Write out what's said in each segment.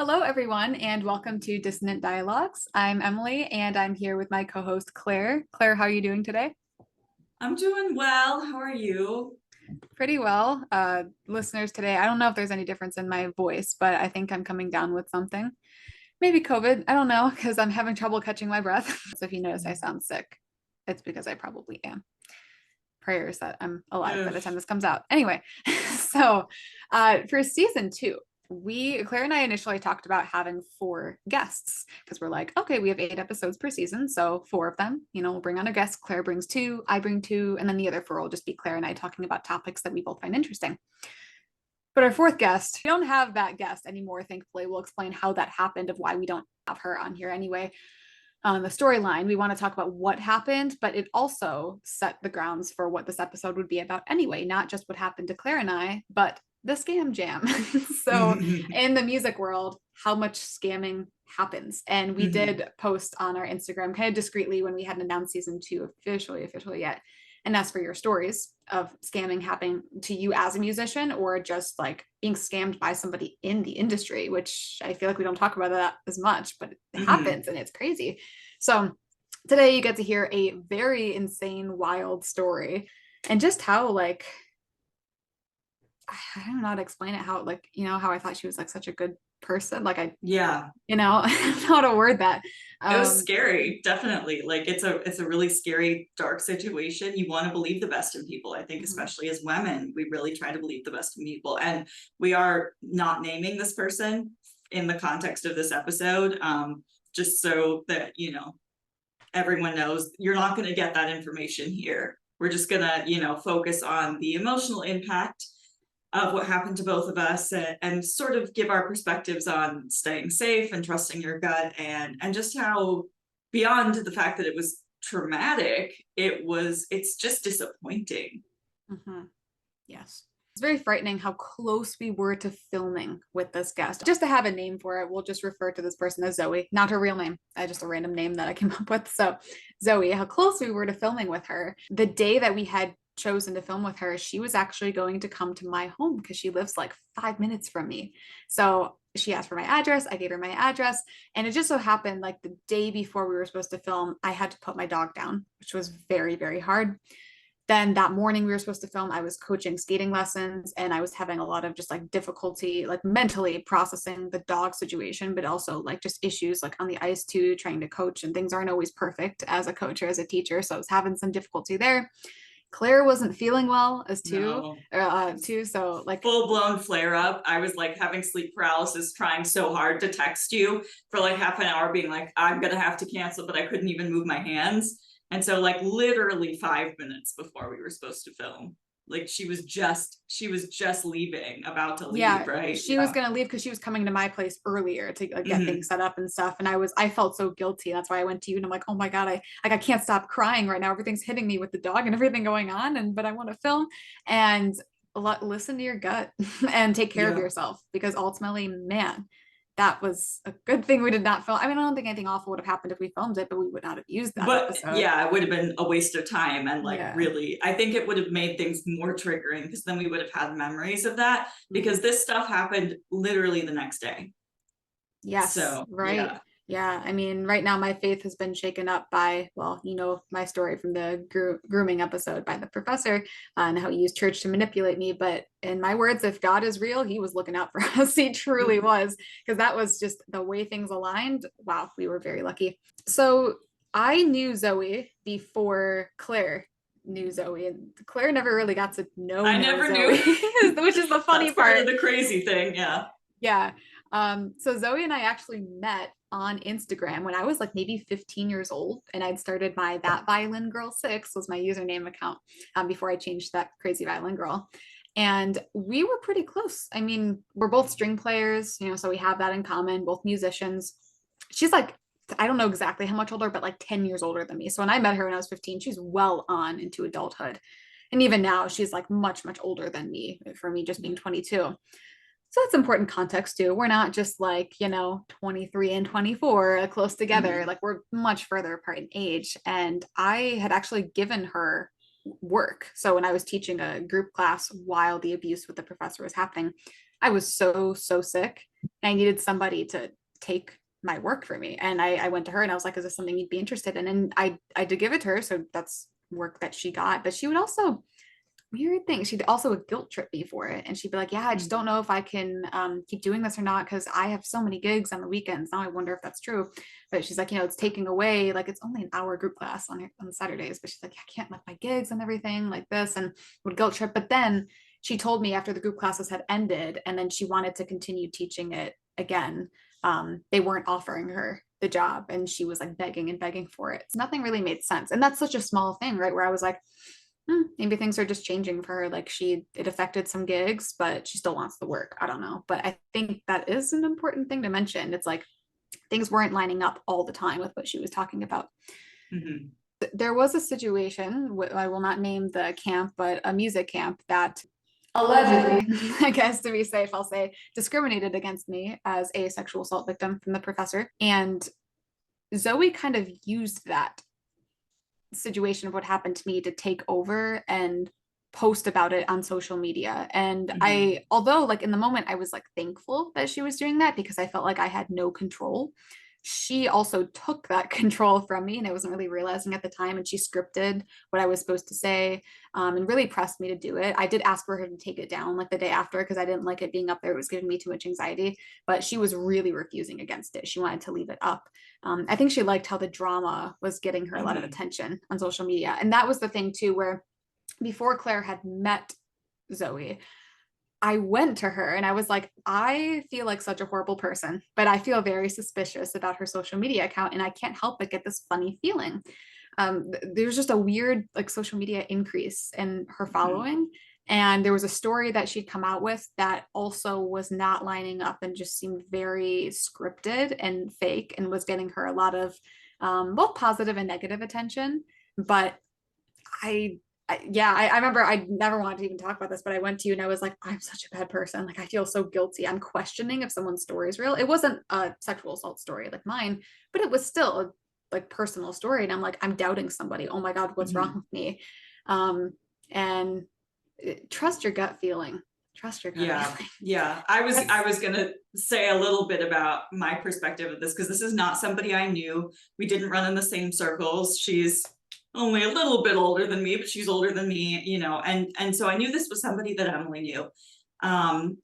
Hello, everyone, and welcome to Dissonant Dialogues. I'm Emily, and I'm here with my co-host Claire. Claire, how are you doing today? I'm doing well. How are you? Pretty well. Listeners, today, I don't know if there's any difference in my voice, but I think I'm coming down with something. Maybe COVID. I don't know, because I'm having trouble catching my breath. So if you notice I sound sick, it's because I probably am. Prayers that I'm alive by Ugh. the time this comes out. Anyway, so for season two, Claire and I initially talked about having four guests because we're like, okay, we have 8 episodes per season, so four of them, we'll bring on a guest. Claire brings two, I bring two, and then the other four will just be Claire and I talking about topics that we both find interesting. But our fourth guest, we don't have that guest anymore, thankfully. We'll explain how that happened, of why we don't have her on here anyway. On the storyline, we want to talk about what happened, but it also set the grounds for what this episode would be about anyway, not just what happened to Claire and I, but the scam jam. So in the music world, how much scamming happens. And we did post on our Instagram kind of discreetly when we hadn't announced season two officially yet, and ask for your stories of scamming happening to you as a musician or just like being scammed by somebody in the industry, which I feel like we don't talk about that as much, but it happens and it's crazy. So today you get to hear a very insane, wild story and just how like I don't know how to explain it, how like, how I thought she was like such a good person. Like Yeah, I don't know how to word that. it was Um, scary, definitely. Like it's a really scary, dark situation. You want to believe the best in people. I think mhm, especially as women, we really try to believe the best in people. And we are not naming this person in the context of this episode, just so that, everyone knows you're not going to get that information here. We're just going to, focus on the emotional impact of what happened to both of us, and sort of give our perspectives on staying safe and trusting your gut, and just how, beyond the fact that it was traumatic, it's just disappointing. mhm. Yes. It's very frightening how close we were to filming with this guest. Just to have a name for it, we'll just refer to this person as Zoe, not her real name. Just a random name that I came up with. So, Zoe, how close we were to filming with her. The day that we had chosen to film with her, she was actually going to come to my home because she lives like 5 minutes from me. So, she asked for my address. I gave her my address. And it just so happened, like the day before we were supposed to film, I had to put my dog down, which was very, very hard. Then that morning we were supposed to film, I was coaching skating lessons and I was having a lot of just like difficulty like mentally processing the dog situation, but also like just issues like on the ice too, trying to coach, and things aren't always perfect as a coach or as a teacher, so I was having some difficulty there. Claire wasn't feeling well as No, too, so like full-blown flare up. I was like having sleep paralysis, trying so hard to text you for like half an hour, being like, I'm gonna have to cancel, but I couldn't even move my hands. And so like literally 5 minutes before we were supposed to film, like she was just leaving, about to leave, yeah, right? she was Yeah. going to leave because she was coming to my place earlier to like, get things Hmm. set up and stuff, and I felt so guilty. That's why I went to you, and I'm like, oh my god, I can't stop crying right now. Everything's hitting me with the dog and everything going on, and but I want to film. And listen to your gut and take care of Yeah. yourself, because ultimately, man, that was a good thing we did not film. I mean, I don't think anything awful would have happened if we filmed it, but we would not have used that But episode. yeah, it would have been a waste of time, and like Yeah. really, I think it would have made things more triggering because then we would have had memories of that, Mhm. because this stuff happened literally the next day. Yes, So right. yeah. Yeah, I mean, right now my faith has been shaken up by, well, my story from the grooming episode by the professor, and how he used church to manipulate me. But in my words, if God is real, he was looking out for us. He truly was, because that was just the way things aligned. Wow, we were very lucky. So I knew Zoe before Claire knew Zoe, and Claire never really got to know I never Zoe, knew. which is the funny That's part of part. the crazy thing. Yeah. Yeah. So Zoe and I actually met on Instagram when I was like maybe 15 years old, and I'd started my That Violin Girl 6 was my username account, before I changed that Crazy Violin Girl. And we were pretty close. I mean, we're both string players, so we have that in common, both musicians. She's like, I don't know exactly how much older, but like 10 years older than me. So when I met her when I was 15, she's well on into adulthood. And even now, she's like much, much older than me, for me just being 22. So that's important context too. We're not just like, 23 and 24 close together. Mhm. Like we're much further apart in age. And I had actually given her work. So when I was teaching a group class while the abuse with the professor was happening, I was so sick. And I needed somebody to take my work for me. And I went to her and I was like, is this something you'd be interested in? And I did give it to her. So that's work that she got. But she would also, weird thing, she'd also a guilt trip me for it. And she'd be like, yeah, I just don't know if I can keep doing this or not, because I have so many gigs on the weekends. Now I wonder if that's true. But she's like, it's taking away, like, it's only an hour group class on Saturdays. But she's like, I can't let my gigs and everything like this, and would guilt trip. But then she told me after the group classes had ended and then she wanted to continue teaching it again, they weren't offering her the job and she was like begging and begging for it. So nothing really made sense. And that's such a small thing, right? Where I was like, maybe things are just changing for her. Like it affected some gigs, but she still wants the work. I don't know. But I think that is an important thing to mention. It's like things weren't lining up all the time with what she was talking about. Mm-hmm. There was a situation, I will not name the camp, but a music camp that allegedly, I guess to be safe, I'll say, discriminated against me as a sexual assault victim from the professor. And Zoe kind of used that situation of what happened to me to take over and post about it on social media. And although like in the moment I was like thankful that she was doing that because I felt like I had no control, she also took that control from me and I wasn't really realizing at the time. And she scripted what I was supposed to say, and really pressed me to do it. I did ask for her to take it down like the day after because I didn't like it being up there. It was giving me too much anxiety, but she was really refusing against it. She wanted to leave it up. I think she liked how the drama was getting her a lot of attention on social media. And that was the thing too, where before Claire had met Zoe, I went to her and I was like, I feel like such a horrible person, but I feel very suspicious about her social media account and I can't help but get this funny feeling. There's just a weird like social media increase in her following. And there was a story that she'd come out with that also was not lining up and just seemed very scripted and fake and was getting her a lot of both positive and negative attention. But I remember I never wanted to even talk about this, but I went to you and I was like, I'm such a bad person. Like, I feel so guilty. I'm questioning if someone's story is real. It wasn't a sexual assault story like mine, but it was still a like personal story. And I'm like, I'm doubting somebody. Oh my God, what's wrong with me? And trust your gut feeling. Trust your gut feeling. Yeah. I was gonna say a little bit about my perspective of this because this is not somebody I knew. We didn't run in the same circles. She's only a little bit older than me, but she's older than me, and so I knew this was somebody that Emily knew. And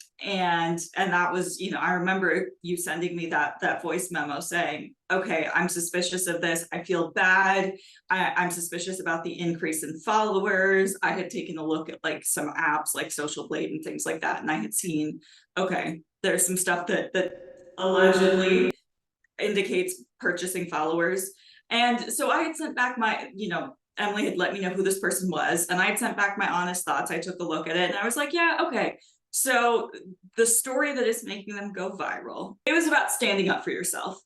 that was, I remember you sending me that voice memo saying, okay, I'm suspicious of this. I feel bad. I'm suspicious about the increase in followers. I had taken a look at like some apps like Social Blade and things like that. And I had seen, okay, there's some stuff that allegedly indicates purchasing followers. And so I had sent back my, Emily had let me know who this person was, and I had sent back my honest thoughts. I took a look at it and I was like, yeah, okay. So the story that is making them go viral, it was about standing up for yourself,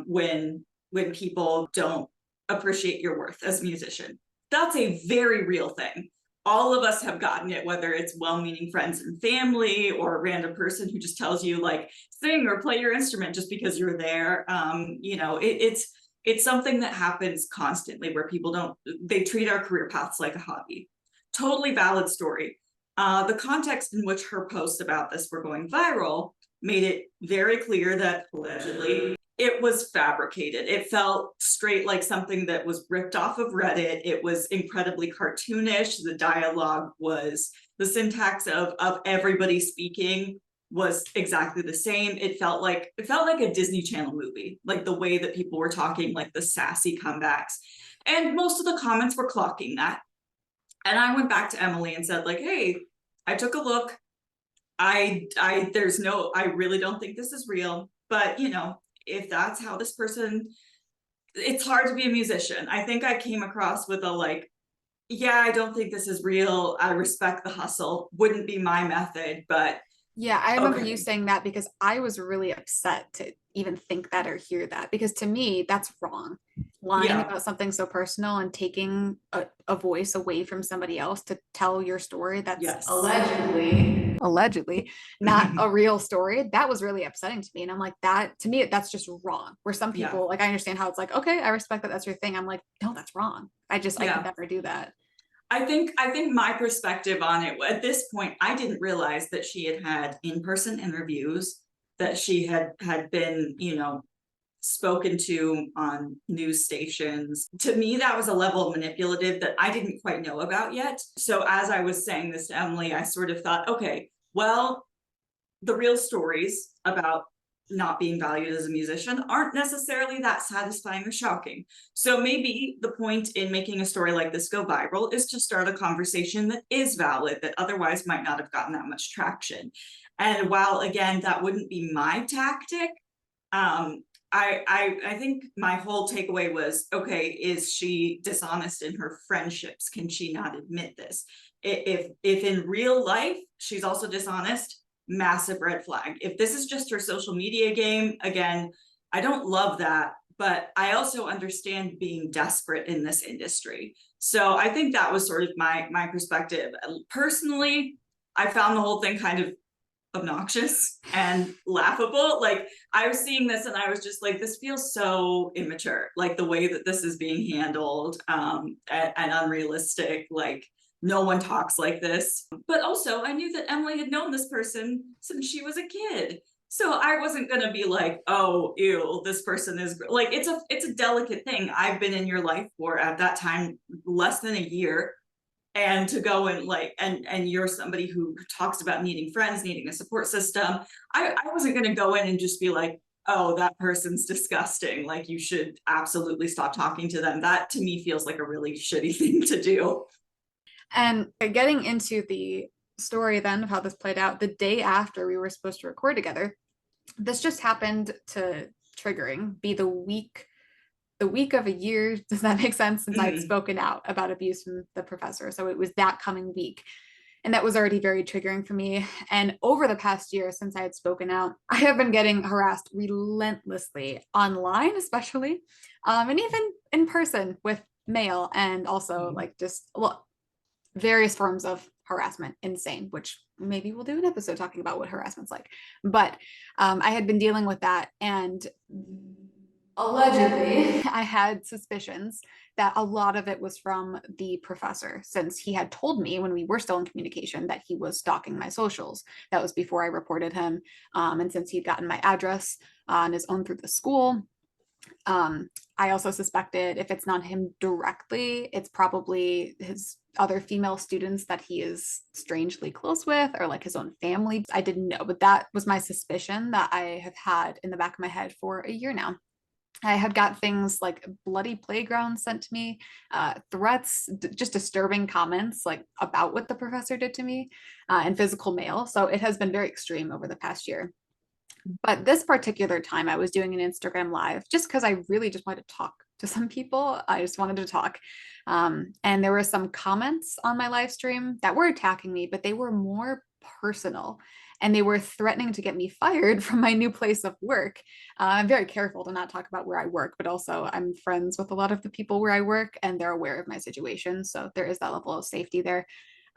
when people don't appreciate your worth as a musician. That's a very real thing. All of us have gotten it, whether it's well-meaning friends and family or a random person who just tells you like sing or play your instrument just because you're there. It's something that happens constantly where people they treat our career paths like a hobby. Totally valid story. The context in which her posts about this were going viral made it very clear that allegedly it was fabricated. It felt straight like something that was ripped off of Reddit. It was incredibly cartoonish. The dialogue was, the syntax of everybody speaking was exactly the same. It felt like a Disney Channel movie, like the way that people were talking, like the sassy comebacks. And most of the comments were clocking that. And I went back to Emily and said like, hey, I took a look. I really don't think this is real, but if that's how this person, it's hard to be a musician. I think I came across with a like, yeah, I don't think this is real. I respect the hustle. Wouldn't be my method, but yeah, I remember you saying that because I was really upset to even think that or hear that, because to me, that's wrong. Lying about something so personal and taking a voice away from somebody else to tell your story that's allegedly not a real story. That was really upsetting to me. And I'm like, that to me, that's just wrong. Where some people, like, I understand how it's like, okay, I respect that that's your thing. I'm like, no, that's wrong. I could never do that. I think my perspective on it at this point, I didn't realize that she had in-person interviews, that she had been, spoken to on news stations. To me, that was a level of manipulative that I didn't quite know about yet. So as I was saying this to Emily, I sort of thought, okay, well, the real stories about not being valued as a musician aren't necessarily that satisfying or shocking. So maybe the point in making a story like this go viral is to start a conversation that is valid, that otherwise might not have gotten that much traction. And while, again, that wouldn't be my tactic, I think my whole takeaway was, okay, is she dishonest in her friendships? Can she not admit this? If in real life she's also dishonest, massive red flag. If this is just her social media game, again, I don't love that, but I also understand being desperate in this industry. So I think that was sort of my perspective. Personally, I found the whole thing kind of obnoxious and laughable. Like, I was seeing this and I was just like, this feels so immature, like the way that this is being handled, and unrealistic. Like, no one talks like this. But also, I knew that Emily had known this person since she was a kid, so I wasn't gonna be like, oh, ew, this person is like, it's a delicate thing. I've been in your life for, at that time, less than a year, and to go and like, and you're somebody who talks about needing friends, needing a support system. I wasn't going to go in and just be like, oh, that person's disgusting, like you should absolutely stop talking to them. That to me feels like a really shitty thing to do. And getting into the story then of how this played out, the day after we were supposed to record together, this just happened to be the week of a year, does that make sense, since I'd spoken out about abuse from the professor. So it was that coming week. And that was already very triggering for me. And over the past year, since I had spoken out, I have been getting harassed relentlessly online, especially, and even in person with mail, and also like just various forms of harassment. Insane, which maybe we'll do an episode talking about what harassment's like. But I had been dealing with that, and allegedly I had suspicions that a lot of it was from the professor, since he had told me when we were still in communication that he was stalking my socials. That was before I reported him, and since he'd gotten my address on his own through the school. I also suspected, if it's not him directly, it's probably his other female students that he is strangely close with, or like his own family. I didn't know, but that was my suspicion that I have had in the back of my head for a year now. I had got things like bloody playground sent to me, threats, just disturbing comments like about what the professor did to me, and physical mail. So it has been very extreme over the past year. But this particular time, I was doing an Instagram live just because I really just wanted to talk to some people. I just wanted to talk. And there were some comments on my live stream that were attacking me, but they were more personal, and they were threatening to get me fired from my new place of work. I'm very careful to not talk about where I work, but also I'm friends with a lot of the people where I work, and they're aware of my situation. So there is that level of safety there.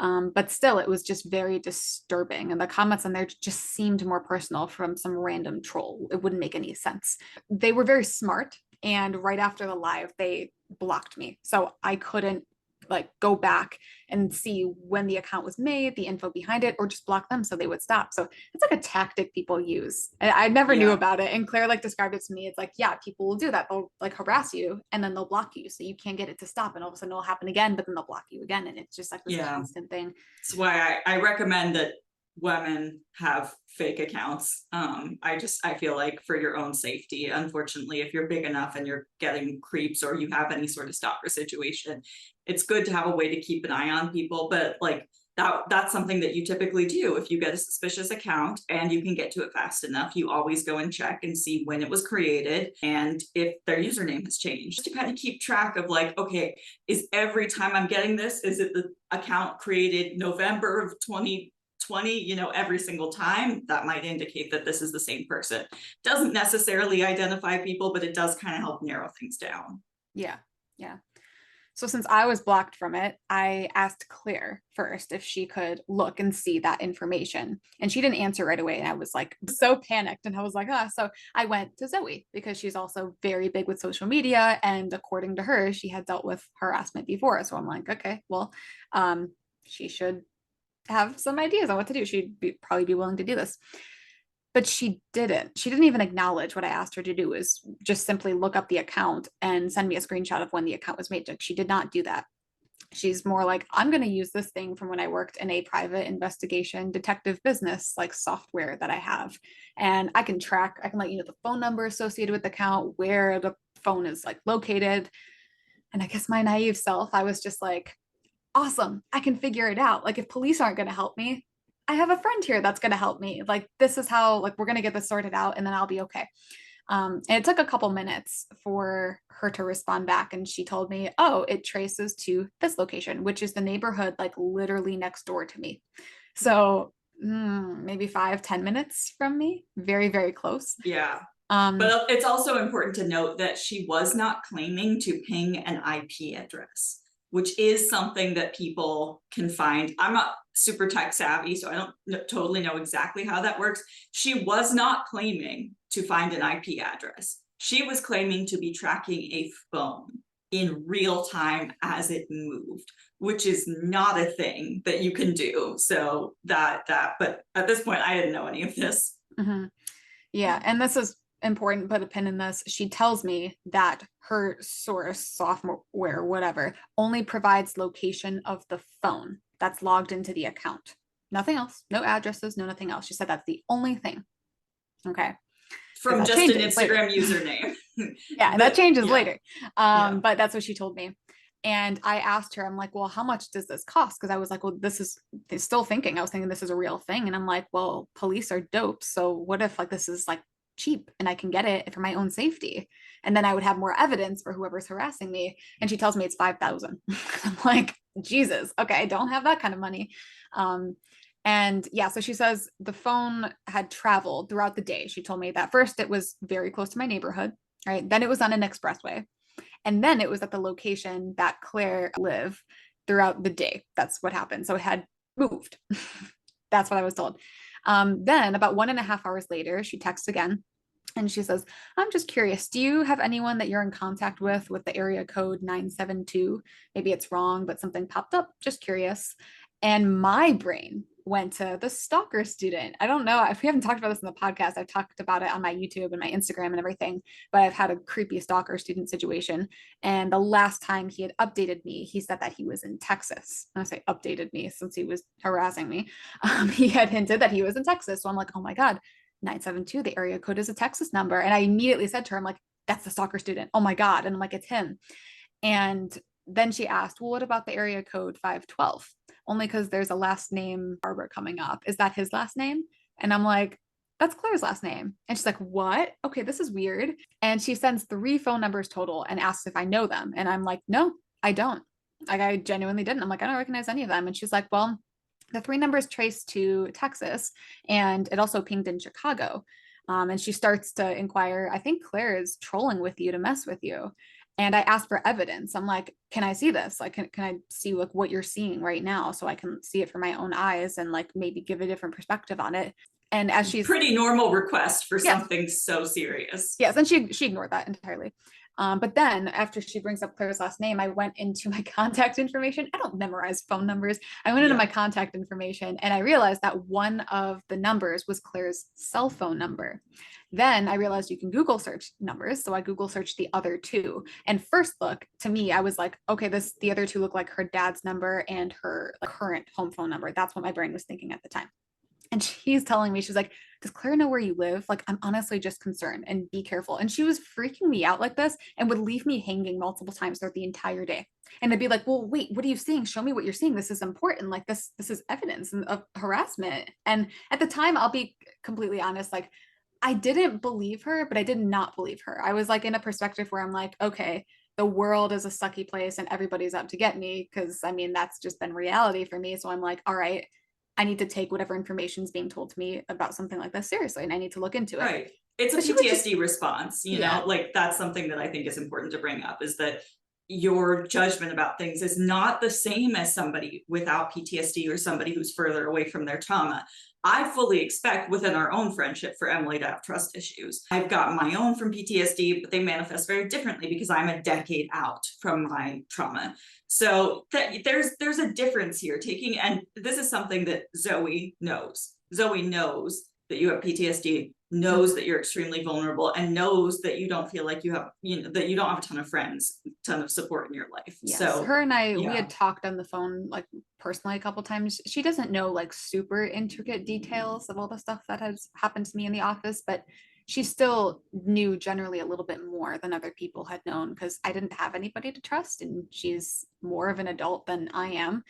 But still, it was just very disturbing. And the comments on there just seemed more personal from some random troll. It wouldn't make any sense. They were very smart. And right after the live, they blocked me. So I couldn't like go back and see when the account was made, the info behind it, or just block them so they would stop. So it's like a tactic people use. I never knew about it. And Claire like described it to me. It's like, yeah, people will do that. They'll like harass you and then they'll block you. So you can't get it to stop. And all of a sudden it'll happen again, but then they'll block you again. And it's just like this constant thing. That's why I recommend that women have fake accounts. I feel like for your own safety, unfortunately, if you're big enough and you're getting creeps or you have any sort of stalker situation, it's good to have a way to keep an eye on people. But like that's something that you typically do. If you get a suspicious account and you can get to it fast enough, you always go and check and see when it was created and if their username has changed, to kind of keep track of like, okay, is every time I'm getting this, is it the account created November of 2020, every single time? That might indicate that this is the same person. Doesn't necessarily identify people, but it does kind of help narrow things down. Yeah. So since I was blocked from it, I asked Claire first if she could look and see that information. And she didn't answer right away. And I was like so panicked. And I was like, ah. So I went to Zoe because she's also very big with social media. And according to her, she had dealt with harassment before. So I'm like, okay, well, she should have some ideas on what to do. Probably be willing to do this. But she didn't. She didn't even acknowledge what I asked her to do, is just simply look up the account and send me a screenshot of when the account was made. She did not do that. She's more like, I'm going to use this thing from when I worked in a private investigation detective business, like software that I have. And I can let you know the phone number associated with the account, where the phone is like located. And I guess my naive self, I was just like, awesome, I can figure it out. Like if police aren't going to help me, I have a friend here that's going to help me. Like this is how, like, we're going to get this sorted out and then I'll be okay. And it took a couple minutes for her to respond back. And she told me, oh, it traces to this location, which is the neighborhood, like literally next door to me. So maybe 5-10 minutes from me, very, very close. Yeah. But it's also important to note that she was not claiming to ping an IP address, which is something that people can find. I'm not super tech savvy, so I don't totally know exactly how that works. She was not claiming to find an IP address. She was claiming to be tracking a phone in real time as it moved, which is not a thing that you can do. So but at this point, I didn't know any of this. Mm-hmm. Yeah, and this is important, put a pin in this. She tells me that her source software, whatever, only provides location of the phone that's logged into the account. Nothing else, no addresses, no nothing else. She said that's the only thing. Okay. From just an Instagram username. Yeah, that changes later. But that's what she told me. And I asked her, I'm like, well, how much does this cost? Because I was like, well, I was thinking this is a real thing. And I'm like, well, police are dope. So what if like this is like cheap and I can get it for my own safety? And then I would have more evidence for whoever's harassing me. And she tells me it's 5,000. I'm like, Jesus, okay, I don't have that kind of money. And yeah, so she says the phone had traveled throughout the day. She told me that first it was very close to my neighborhood, right? Then it was on an expressway. And then it was at the location that Claire lived throughout the day. That's what happened. So it had moved. That's what I was told. Then about 1.5 hours later, she texts again. And she says, I'm just curious, do you have anyone that you're in contact with the area code 972? Maybe it's wrong, but something popped up. Just curious. And my brain went to the stalker student. I don't know if we haven't talked about this in the podcast. I've talked about it on my YouTube and my Instagram and everything, but I've had a creepy stalker student situation. And the last time he had updated me, he said that he was in Texas. And I say updated me since he was harassing me. He had hinted that he was in Texas. So I'm like, oh my God, 972, the area code is a Texas number. And I immediately said to her, I'm like, that's the stalker student. Oh my God. And I'm like, it's him. And then she asked, well, what about the area code 512? Only because there's a last name Barber coming up. Is that his last name? And I'm like, that's Claire's last name. And she's like, what? Okay, this is weird. And she sends 3 phone numbers total and asks if I know them. And I'm like, no, I don't. Like, I genuinely didn't. I'm like, I don't recognize any of them. And she's like, well, the 3 numbers trace to Texas and it also pinged in Chicago. And she starts to inquire, I think Claire is trolling with you to mess with you. And I asked for evidence. I'm like, can I see this? Like, can I see like what you're seeing right now so I can see it from my own eyes and like maybe give a different perspective on it? And as she's pretty normal request for something so serious. Yes, and she ignored that entirely. But then after she brings up Claire's last name, I went into my contact information. I don't memorize phone numbers. I went into my contact information and I realized that one of the numbers was Claire's cell phone number. Then I realized you can Google search numbers. So I Google searched the other 2. And first look, to me, I was like, okay, the other 2 look like her dad's number and her current home phone number. That's what my brain was thinking at the time. And she's telling me, she's like, does Claire know where you live? Like, I'm honestly just concerned and be careful. And she was freaking me out like this and would leave me hanging multiple times throughout the entire day. And they'd be like, well, wait, what are you seeing? Show me what you're seeing. This is important. Like this is evidence of harassment. And at the time, I'll be completely honest, like I didn't believe her, but I did not believe her. I was like in a perspective where I'm like, okay, the world is a sucky place and everybody's out to get me. Cause I mean, that's just been reality for me. So I'm like, all right, I need to take whatever information is being told to me about something like this seriously, and I need to look into it. Right. It's a PTSD response, you know, like that's something that I think is important to bring up is that your judgment about things is not the same as somebody without PTSD or somebody who's further away from their trauma. I fully expect within our own friendship for Emily to have trust issues. I've got my own from PTSD, but they manifest very differently because I'm a decade out from my trauma. So there's a difference here taking, and this is something that Zoe knows. Zoe knows that you have PTSD, knows that you're extremely vulnerable, and knows that you don't feel like you have, that you don't have a ton of friends, ton of support in your life. Yes, so her and I, we had talked on the phone like personally a couple times. She doesn't know like super intricate details of all the stuff that has happened to me in the office, but she still knew generally a little bit more than other people had known because I didn't have anybody to trust, and she's more of an adult than I am,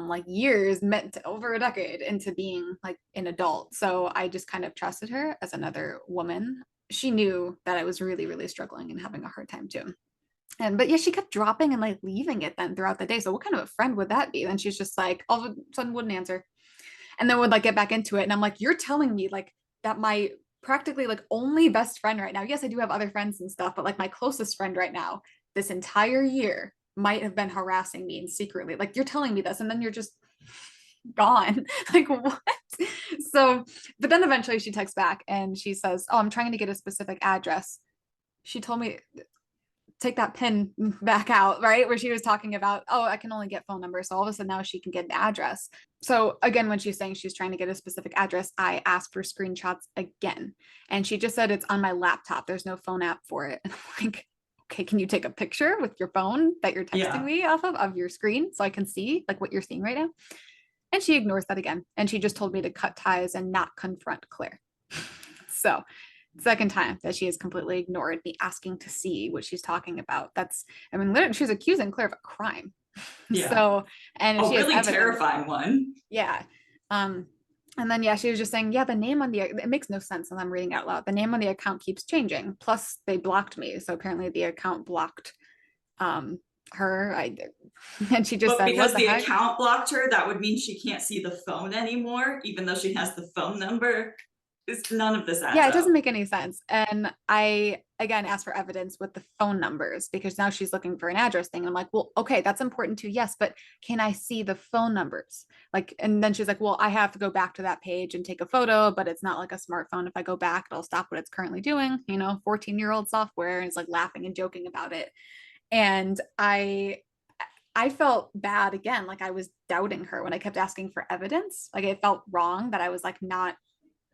like years, meant over a decade into being like an adult. So I just kind of trusted her as another woman. She knew that I was really, really struggling and having a hard time too. But yeah, she kept dropping and like leaving it then throughout the day. So what kind of a friend would that be? Then she's just like all of a sudden wouldn't answer. And then would like get back into it. And I'm like, you're telling me like that my practically like only best friend right now. Yes, I do have other friends and stuff, but like my closest friend right now, this entire year might have been harassing me and secretly. Like you're telling me this, and then you're just gone. Like what? So, but then eventually she texts back and she says, oh, I'm trying to get a specific address. She told me take that pin back out, right? Where she was talking about, oh, I can only get phone numbers. So all of a sudden now she can get an address. So again, when she's saying she's trying to get a specific address, I asked for screenshots again. And she just said it's on my laptop. There's no phone app for it. And I'm like, okay, can you take a picture with your phone that you're texting me off of your screen so I can see like what you're seeing right now? And she ignores that again. And she just told me to cut ties and not confront Claire. So second time that she has completely ignored me asking to see what she's talking about. That's, I mean, literally, she's accusing Claire of a crime. So, and a she really has terrifying one. Yeah. And then, yeah, she was just saying, yeah, the name on it makes no sense. And I'm reading out loud. The name on the account keeps changing. Plus, they blocked me. So apparently the account blocked her. And she just but said, because what the heck? account blocked her, that would mean she can't see the phone anymore, even though she has the phone number. It's none of this adds Yeah, it up. doesn't make any sense. And I again asked for evidence with the phone numbers because now she's looking for an address thing. I'm like, well, okay, that's important too. Yes, but can I see the phone numbers? Like, and then she's like, well, I have to go back to that page and take a photo, but it's not like a smartphone. If I go back, it'll stop what it's currently doing, 14-year-old software, and it's like laughing and joking about it. And I felt bad again, like I was doubting her when I kept asking for evidence. Like it felt wrong that I was like not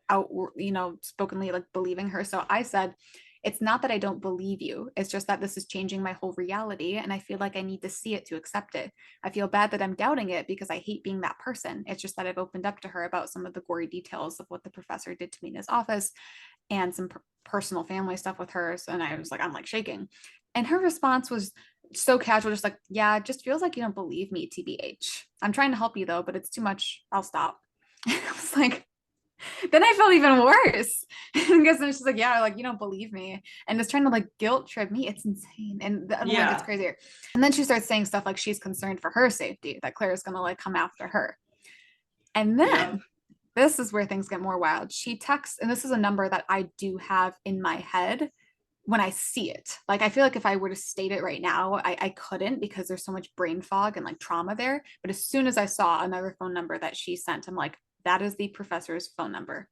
out, spokenly like believing her. So I said, it's not that I don't believe you. It's just that this is changing my whole reality. And I feel like I need to see it to accept it. I feel bad that I'm doubting it because I hate being that person. It's just that I've opened up to her about some of the gory details of what the professor did to me in his office and some personal family stuff with her. So, and I was like, I'm like shaking. And her response was so casual, just like, yeah, it just feels like you don't believe me, TBH. I'm trying to help you though, but it's too much. I'll stop. I was like, then I felt even worse because then she's like, yeah, like you don't believe me, and just trying to like guilt trip me. It's insane. And the other one gets crazier. And then she starts saying stuff like she's concerned for her safety, that Claire is gonna like come after her. And then this is where things get more wild. She texts, and this is a number that I do have in my head when I see it. Like I feel like if I were to state it right now, I couldn't because there's so much brain fog and like trauma there. But as soon as I saw another phone number that she sent, I'm like, that is the professor's phone number.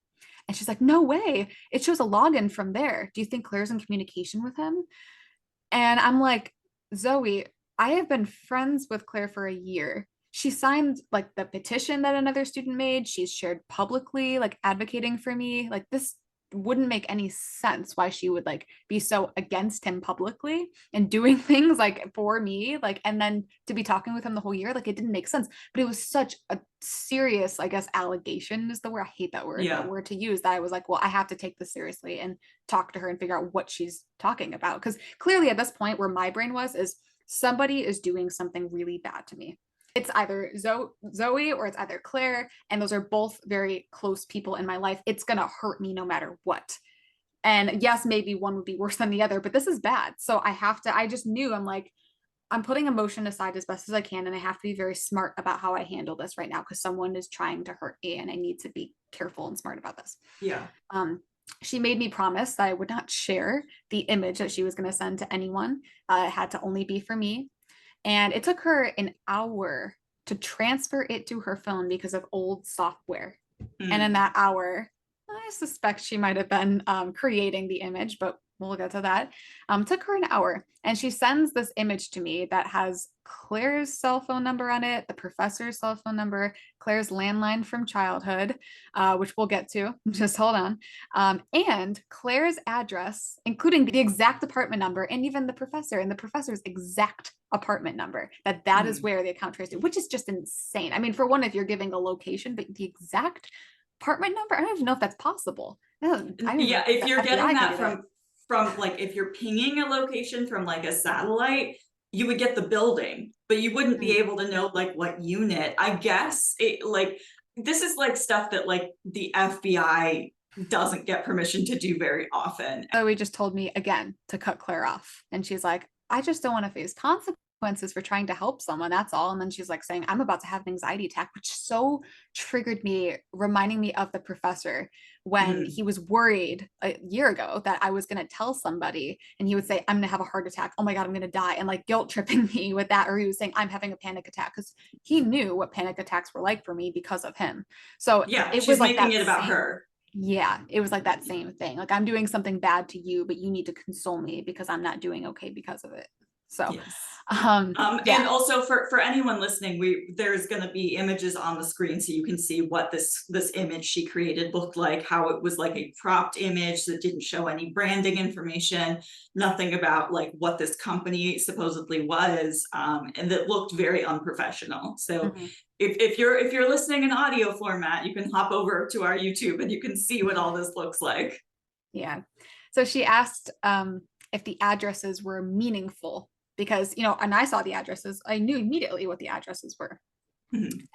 And she's like, no way. It shows a login from there. Do you think Claire's in communication with him? And I'm like, Zoe, I have been friends with Claire for a year. She signed like the petition that another student made. She's shared publicly, like advocating for me. Like this wouldn't make any sense why she would like be so against him publicly and doing things like for me, like, and then to be talking with him the whole year, like it didn't make sense. But it was such a serious, I guess, allegation is the word. I hate that word, but word to use, that I was like, well, I have to take this seriously and talk to her and figure out what she's talking about. Because clearly at this point where my brain was is somebody is doing something really bad to me. It's either Zoe or it's either Claire, and those are both very close people in my life. It's gonna hurt me no matter what. And yes, maybe one would be worse than the other, but this is bad. So I just knew, I'm like, I'm putting emotion aside as best as I can, and I have to be very smart about how I handle this right now because someone is trying to hurt me and I need to be careful and smart about this. she made me promise that I would not share the image that she was going to send to anyone. It had to only be for me. And it took her an hour to transfer it to her phone because of old software. And in that hour, I suspect she might have been creating the image, but we'll get to that. Took her an hour, and she sends this image to me that has Claire's cell phone number on it, the professor's cell phone number, Claire's landline from childhood, which we'll get to. Just hold on. And Claire's address, including the exact apartment number, and even the professor and the professor's exact apartment number. That is where the account traced it, which is just insane. I mean, for one, if you're giving a location, but the exact apartment number, I don't even know if that's possible. Yeah, if you're getting that from like, if you're pinging a location from like a satellite, you would get the building, but you wouldn't be able to know like what unit. I guess it, like, this is like stuff that like the FBI doesn't get permission to do very often. So he just told me again to cut Claire off, and she's like, I just don't want to face consequences for trying to help someone, that's all. And then she's like saying, I'm about to have an anxiety attack, which so triggered me, reminding me of the professor when he was worried a year ago that I was going to tell somebody, and he would say, I'm going to have a heart attack, oh my god, I'm going to die, and like guilt tripping me with that. Or he was saying, I'm having a panic attack, because he knew what panic attacks were like for me because of him. So yeah, it she's was like making that it about same, her. yeah, it was like that same thing. Like, I'm doing something bad to you, but you need to console me because I'm not doing okay because of it. So, yes. Yeah. And also for anyone listening, there's going to be images on the screen so you can see what this image she created looked like, how it was like a cropped image that didn't show any branding information, nothing about like what this company supposedly was, and that looked very unprofessional. So if you're listening in audio format, you can hop over to our YouTube and you can see what all this looks like. Yeah. So she asked if the addresses were meaningful, because, you know, and I saw the addresses, I knew immediately what the addresses were.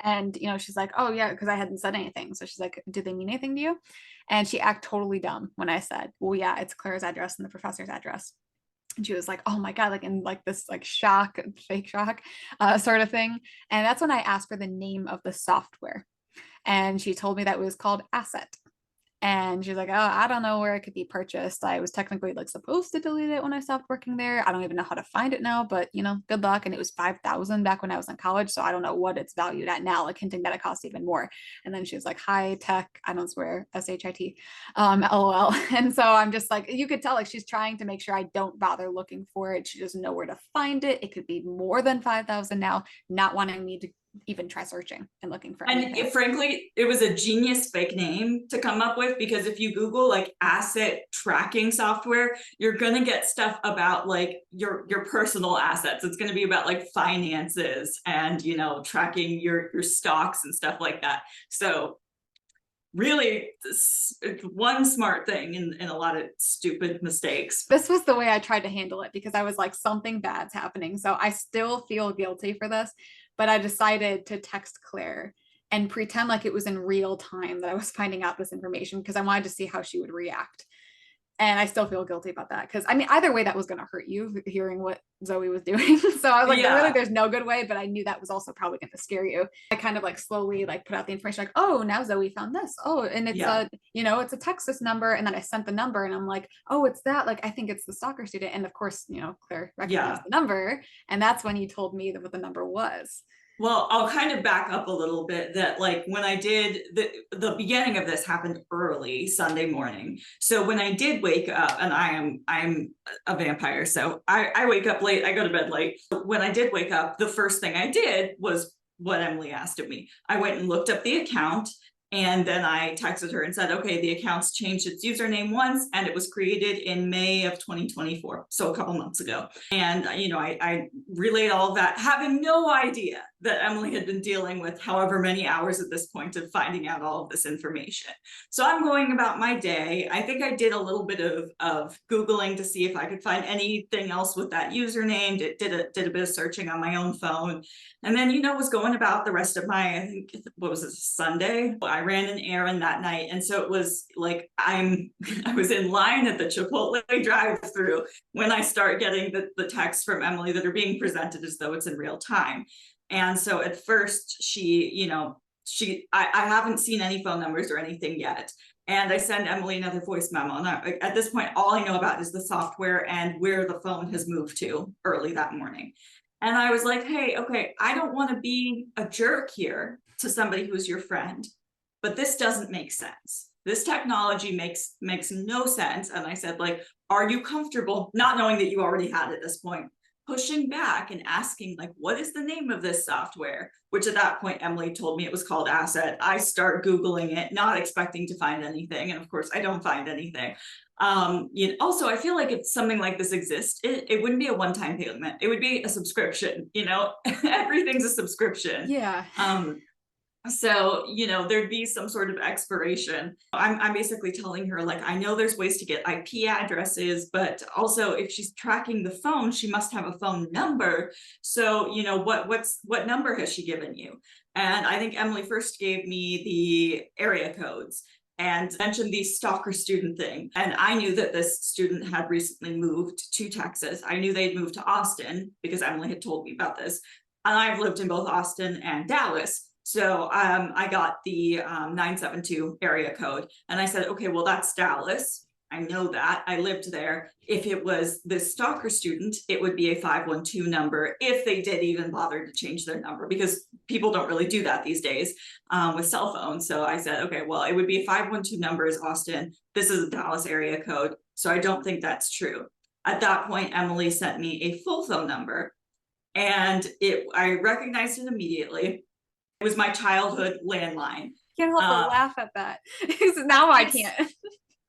And, you know, she's like, oh yeah, because I hadn't said anything. So she's like, did they mean anything to you? And she acted totally dumb when I said, well, yeah, it's Claire's address and the professor's address. And she was like, oh my god, like in like this like shock, fake shock sort of thing. And that's when I asked for the name of the software, and she told me that it was called Asset. And she's like, oh, I don't know where it could be purchased. I was technically like supposed to delete it when I stopped working there. I don't even know how to find it now, but you know, good luck. And it was 5,000 back when I was in college. So I don't know what it's valued at now, like hinting that it costs even more. And then she was like, high tech, I don't swear, SHIT, LOL. And so I'm just like, you could tell like she's trying to make sure I don't bother looking for it. She doesn't know where to find it. It could be more than 5,000 now, not wanting me to even try searching and looking for anything. Frankly, it was a genius fake name to come up with, because if you Google like asset tracking software, you're gonna get stuff about like your personal assets. It's gonna be about like finances and, you know, tracking your stocks and stuff like that. So really, it's one smart thing in a lot of stupid mistakes. This was the way I tried to handle it, because I was like, something bad's happening. So I still feel guilty for this, but I decided to text Claire and pretend like it was in real time that I was finding out this information, because I wanted to see how she would react. And I still feel guilty about that, because I mean, either way, that was going to hurt you hearing what Zoe was doing. So I was like, really, there's no good way, but I knew that was also probably going to scare you. I kind of like slowly like put out the information, like, oh, now Zoe found this. Oh, and it's a, you know, it's a Texas number. And then I sent the number and I'm like, oh, it's that. Like, I think it's the soccer student. And of course, you know, Claire recognized the number. And that's when you told me that what the number was. Well, I'll kind of back up a little bit, that like when I did the beginning of this happened early Sunday morning. So when I did wake up, and I'm a vampire, so I wake up late, I go to bed late. When I did wake up, the first thing I did was what Emily asked of me. I went and looked up the account, and then I texted her and said, okay, the account's changed its username once, and it was created in May of 2024. So a couple months ago. And, you know, I relayed all of that, having no idea that Emily had been dealing with however many hours at this point of finding out all of this information. So I'm going about my day. I think I did a little bit of Googling to see if I could find anything else with that username, did a bit of searching on my own phone. And then, you know, was going about the rest of my, I think, what was it, Sunday? I ran an errand that night. And so it was like, I was in line at the Chipotle drive-through when I start getting the texts from Emily that are being presented as though it's in real time. And so at first she, you know, I haven't seen any phone numbers or anything yet. And I send Emily another voice memo. And at this point, all I know about is the software and where the phone has moved to early that morning. And I was like, hey, okay, I don't want to be a jerk here to somebody who's your friend, but this doesn't make sense. This technology makes no sense. And I said, like, are you comfortable, not knowing that you already had at this point, pushing back and asking, like, what is the name of this software? Which at that point, Emily told me it was called Asset. I start Googling it, not expecting to find anything. And of course, I don't find anything. Also, I feel like if something like this exists, it wouldn't be a one-time payment. It would be a subscription, everything's a subscription. Yeah. So, there'd be some sort of expiration. I'm basically telling her, like, I know there's ways to get IP addresses, but also if she's tracking the phone, she must have a phone number. So, what number has she given you? And I think Emily first gave me the area codes and mentioned the stalker student thing. And I knew that this student had recently moved to Texas. I knew they'd moved to Austin because Emily had told me about this. And I've lived in both Austin and Dallas. So I got the 972 area code and I said, okay, well, that's Dallas. I know that. I lived there. If it was this stalker student, it would be a 512 number if they did even bother to change their number, because people don't really do that these days with cell phones. So I said, okay, well, it would be a 512 number is Austin. This is a Dallas area code. So I don't think that's true. At that point, Emily sent me a full phone number and I recognized it immediately. It was my childhood landline. Can't help but laugh at that. Now I can't.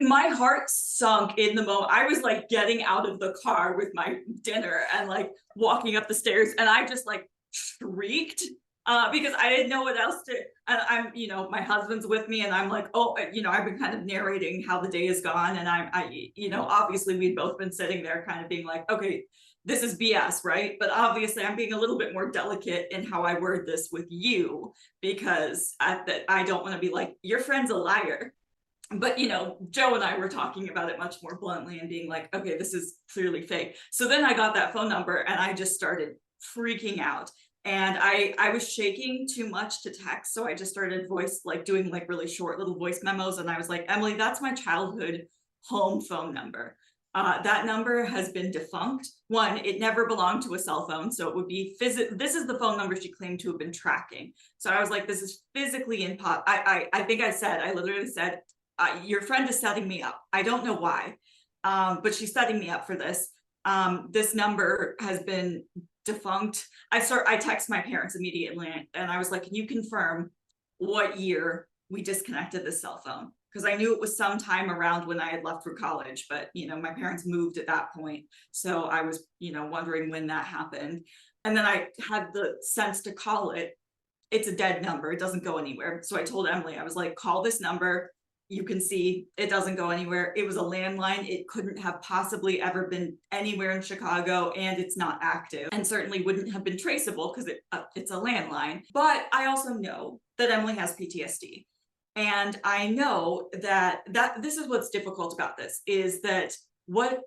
My heart sunk in the moment. I was like getting out of the car with my dinner and like walking up the stairs, and I just like shrieked because I didn't know what else to. And I'm, my husband's with me, and I'm like, oh, I've been kind of narrating how the day has gone, and I obviously we'd both been sitting there, kind of being like, okay, this is BS, right? But obviously I'm being a little bit more delicate in how I word this with you, because I don't want to be like, your friend's a liar. But, Joe and I were talking about it much more bluntly and being like, okay, this is clearly fake. So then I got that phone number and I just started freaking out. And I was shaking too much to text. So I just started doing like really short little voice memos. And I was like, Emily, that's my childhood home phone number. That number has been defunct. One, it never belonged to a cell phone. So it would be this is the phone number she claimed to have been tracking. So I was like, this is physically in pot. I think I literally said, your friend is setting me up. I don't know why, but she's setting me up for this. This number has been defunct. I text my parents immediately and I was like, can you confirm what year we disconnected this cell phone? Because I knew it was sometime around when I had left for college, but my parents moved at that point. So I was, wondering when that happened. And then I had the sense to call it. It's a dead number. It doesn't go anywhere. So I told Emily, I was like, call this number. You can see it doesn't go anywhere. It was a landline. It couldn't have possibly ever been anywhere in Chicago, and it's not active, and certainly wouldn't have been traceable because it's a landline. But I also know that Emily has PTSD. And I know that this is what's difficult about this, is that what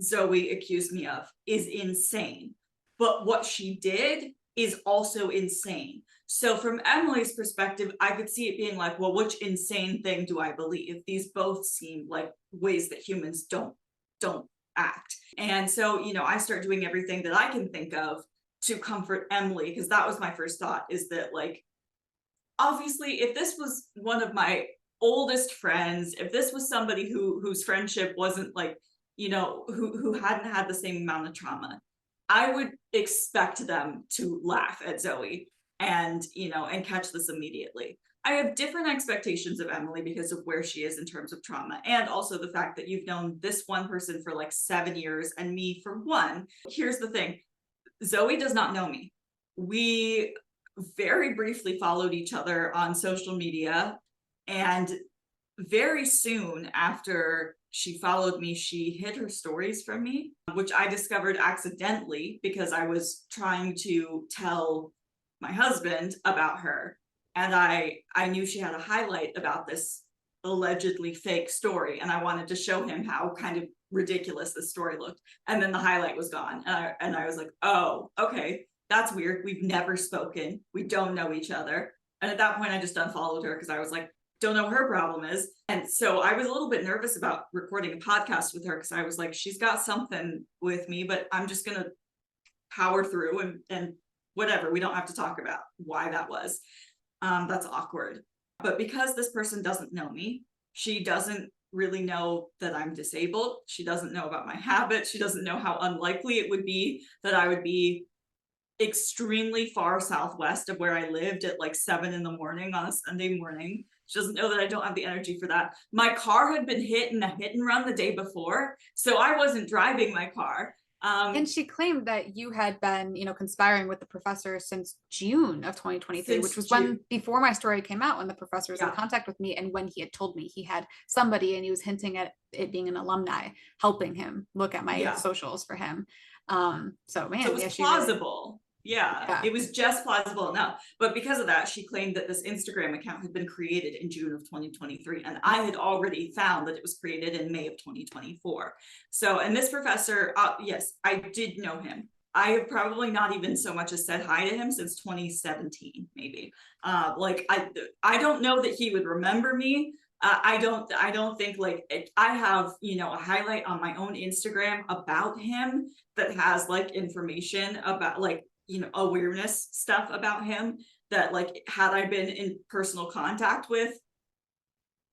Zoe accused me of is insane, but what she did is also insane. So from Emily's perspective, I could see it being like, well, which insane thing do I believe? These both seem like ways that humans don't act. And so, I start doing everything that I can think of to comfort Emily, because that was my first thought, is that, like, obviously, if this was one of my oldest friends, if this was somebody whose friendship wasn't like, who hadn't had the same amount of trauma, I would expect them to laugh at Zoe and, and catch this immediately. I have different expectations of Emily because of where she is in terms of trauma, and also the fact that you've known this one person for like 7 years and me for 1. Here's the thing. Zoe does not know me. We very briefly followed each other on social media, and very soon after she followed me, she hid her stories from me, which I discovered accidentally because I was trying to tell my husband about her, and I knew she had a highlight about this allegedly fake story, and I wanted to show him how kind of ridiculous this story looked, and then the highlight was gone, and I was like, oh, okay, that's weird. We've never spoken. We don't know each other. And at that point, I just unfollowed her because I was like, don't know what her problem is. And so I was a little bit nervous about recording a podcast with her because I was like, she's got something with me, but I'm just going to power through and whatever. We don't have to talk about why that was. That's awkward. But because this person doesn't know me, she doesn't really know that I'm disabled. She doesn't know about my habits. She doesn't know how unlikely it would be that I would be extremely far southwest of where I lived at like 7 a.m. on a Sunday morning. She doesn't know that I don't have the energy for that. My car had been hit in a hit and run the day before, so I wasn't driving my car. And she claimed that you had been, conspiring with the professor since June of 2023, which was when, before my story came out, when the professor was in contact with me and when he had told me he had somebody and he was hinting at it being an alumni helping him look at my socials for him. So it was plausible. It was just plausible enough. But because of that, she claimed that this Instagram account had been created in June of 2023. And I had already found that it was created in May of 2024. So, and this professor, yes, I did know him. I have probably not even so much as said hi to him since 2017, maybe. I don't know that he would remember me. I don't think I have, a highlight on my own Instagram about him that has information about awareness stuff about him that had I been in personal contact with,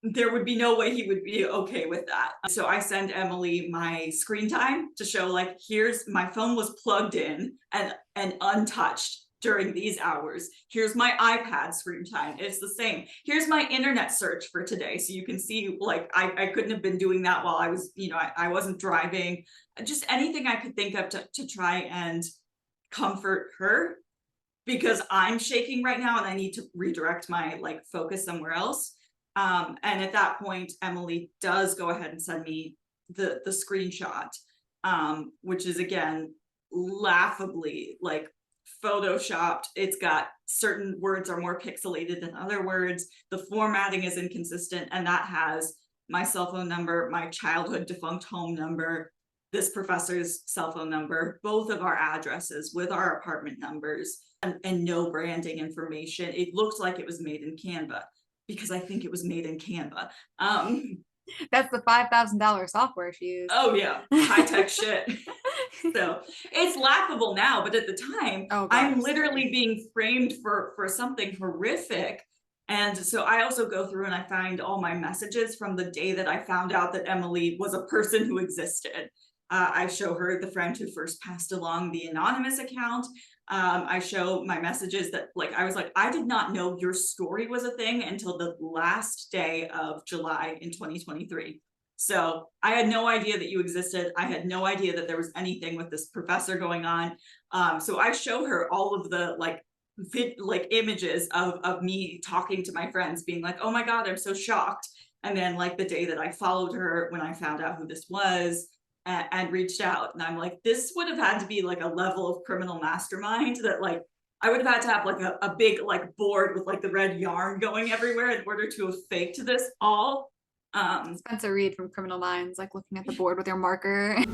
there would be no way he would be okay with that. So I send Emily my screen time to show here's my phone was plugged in and untouched during these hours. Here's my iPad screen time. It's the same. Here's my internet search for today. So you can see I couldn't have been doing that while I was, I wasn't driving. Just anything I could think of to try and comfort her, because I'm shaking right now and I need to redirect my focus somewhere else. And at that point, Emily does go ahead and send me the screenshot, which is again laughably photoshopped. It's got certain words are more pixelated than other words. The formatting is inconsistent, and that has my cell phone number, my childhood defunct home number, this professor's cell phone number, both of our addresses with our apartment numbers, and no branding information. It looked like it was made in Canva because I think it was made in Canva. That's the $5,000 software she used. Oh yeah, high-tech shit. So it's laughable now, but at the time, I'm literally being framed for something horrific. And so I also go through and I find all my messages from the day that I found out that Emily was a person who existed. I show her the friend who first passed along the anonymous account. I show my messages that I was like, I did not know your story was a thing until the last day of July in 2023. So I had no idea that you existed. I had no idea that there was anything with this professor going on. So I show her all of the images of me talking to my friends being like, oh my God, I'm so shocked. And then the day that I followed her when I found out who this was, and reached out, and I'm like, this would have had to be a level of criminal mastermind that I would have had to have a big board with the red yarn going everywhere in order to have faked this all. Spencer Reed from Criminal Minds, looking at the board with your marker. I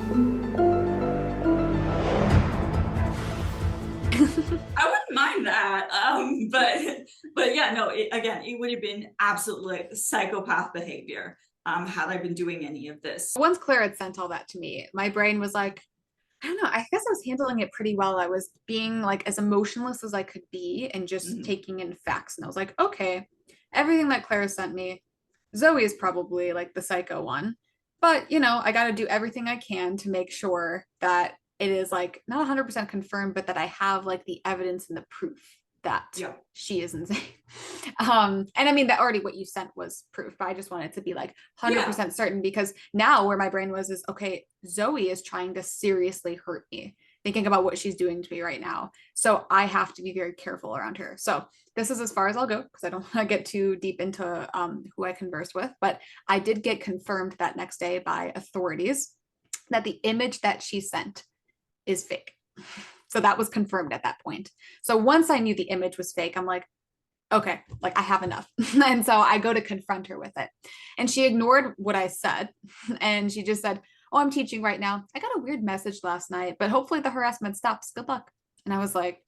wouldn't mind that, but yeah, no, it would have been absolutely psychopath behavior had I been doing any of this. Once Claire had sent all that to me, my brain was like, I don't know, I guess I was handling it pretty well. I was being as emotionless as I could be and just taking in facts. And I was like, okay, everything that Claire sent me, Zoe is probably the psycho one. But, I got to do everything I can to make sure that it is not 100% confirmed, but that I have the evidence and the proof that she is insane. And I mean, that already what you sent was proof, but I just wanted to be 100% certain, because now where my brain was is, okay, Zoe is trying to seriously hurt me, thinking about what she's doing to me right now. So I have to be very careful around her. So this is as far as I'll go, because I don't want to get too deep into who I conversed with, but I did get confirmed that next day by authorities that the image that she sent is fake. So that was confirmed at that point. So once I knew the image was fake, I'm like, okay, I have enough. And so I go to confront her with it. And she ignored what I said. And she just said, oh, I'm teaching right now. I got a weird message last night, but hopefully the harassment stops. Good luck. And I was like,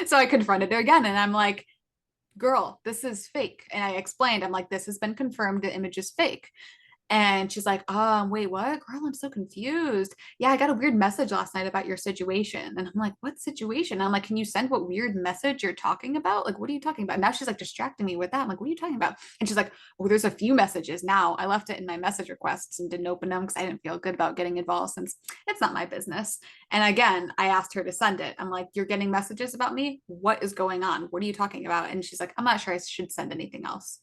so I confronted her again. And I'm like, girl, this is fake. And I explained, I'm like, this has been confirmed, the image is fake. And she's like, wait, what? Girl, I'm so confused. Yeah, I got a weird message last night about your situation. And I'm like, what situation? And I'm like, can you send what weird message you're talking about? Like, what are you talking about? Now she's like distracting me with that. I'm like, what are you talking about? And she's like, oh, there's a few messages now. I left it in my message requests and didn't open them because I didn't feel good about getting involved since it's not my business. And again, I asked her to send it. I'm like, you're getting messages about me? What is going on? What are you talking about? And she's like, I'm not sure I should send anything else.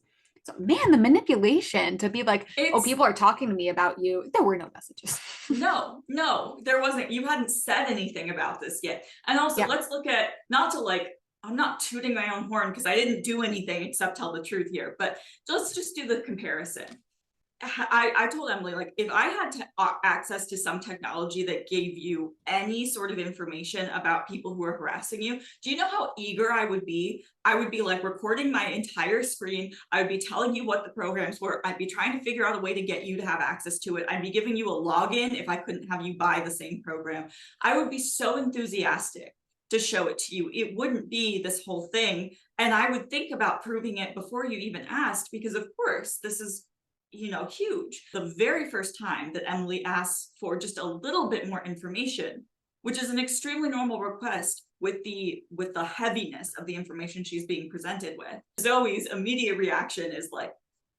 So, man, the manipulation to be like, oh, It's people are talking to me about you. There were no messages. no, there wasn't. You hadn't said anything about this yet. And also, Yeah. let's look at, not to like, I'm not tooting my own horn because I didn't do anything except tell the truth here, but let's just do the comparison. I told Emily, like, if I had access to some technology that gave you any sort of information about people who are harassing you, do you know how eager I would be? I would be like recording my entire screen. I would be telling you what the programs were. I'd be trying to figure out a way to get you to have access to it. I'd be giving you a login if I couldn't have you buy the same program. I would be so enthusiastic to show it to you. It wouldn't be this whole thing. And I would think about proving it before you even asked, because of course, this is, you know, huge. The very first time that Emily asks for just a little bit more information, which is an extremely normal request with the heaviness of the information she's being presented with, Zoe's immediate reaction is like,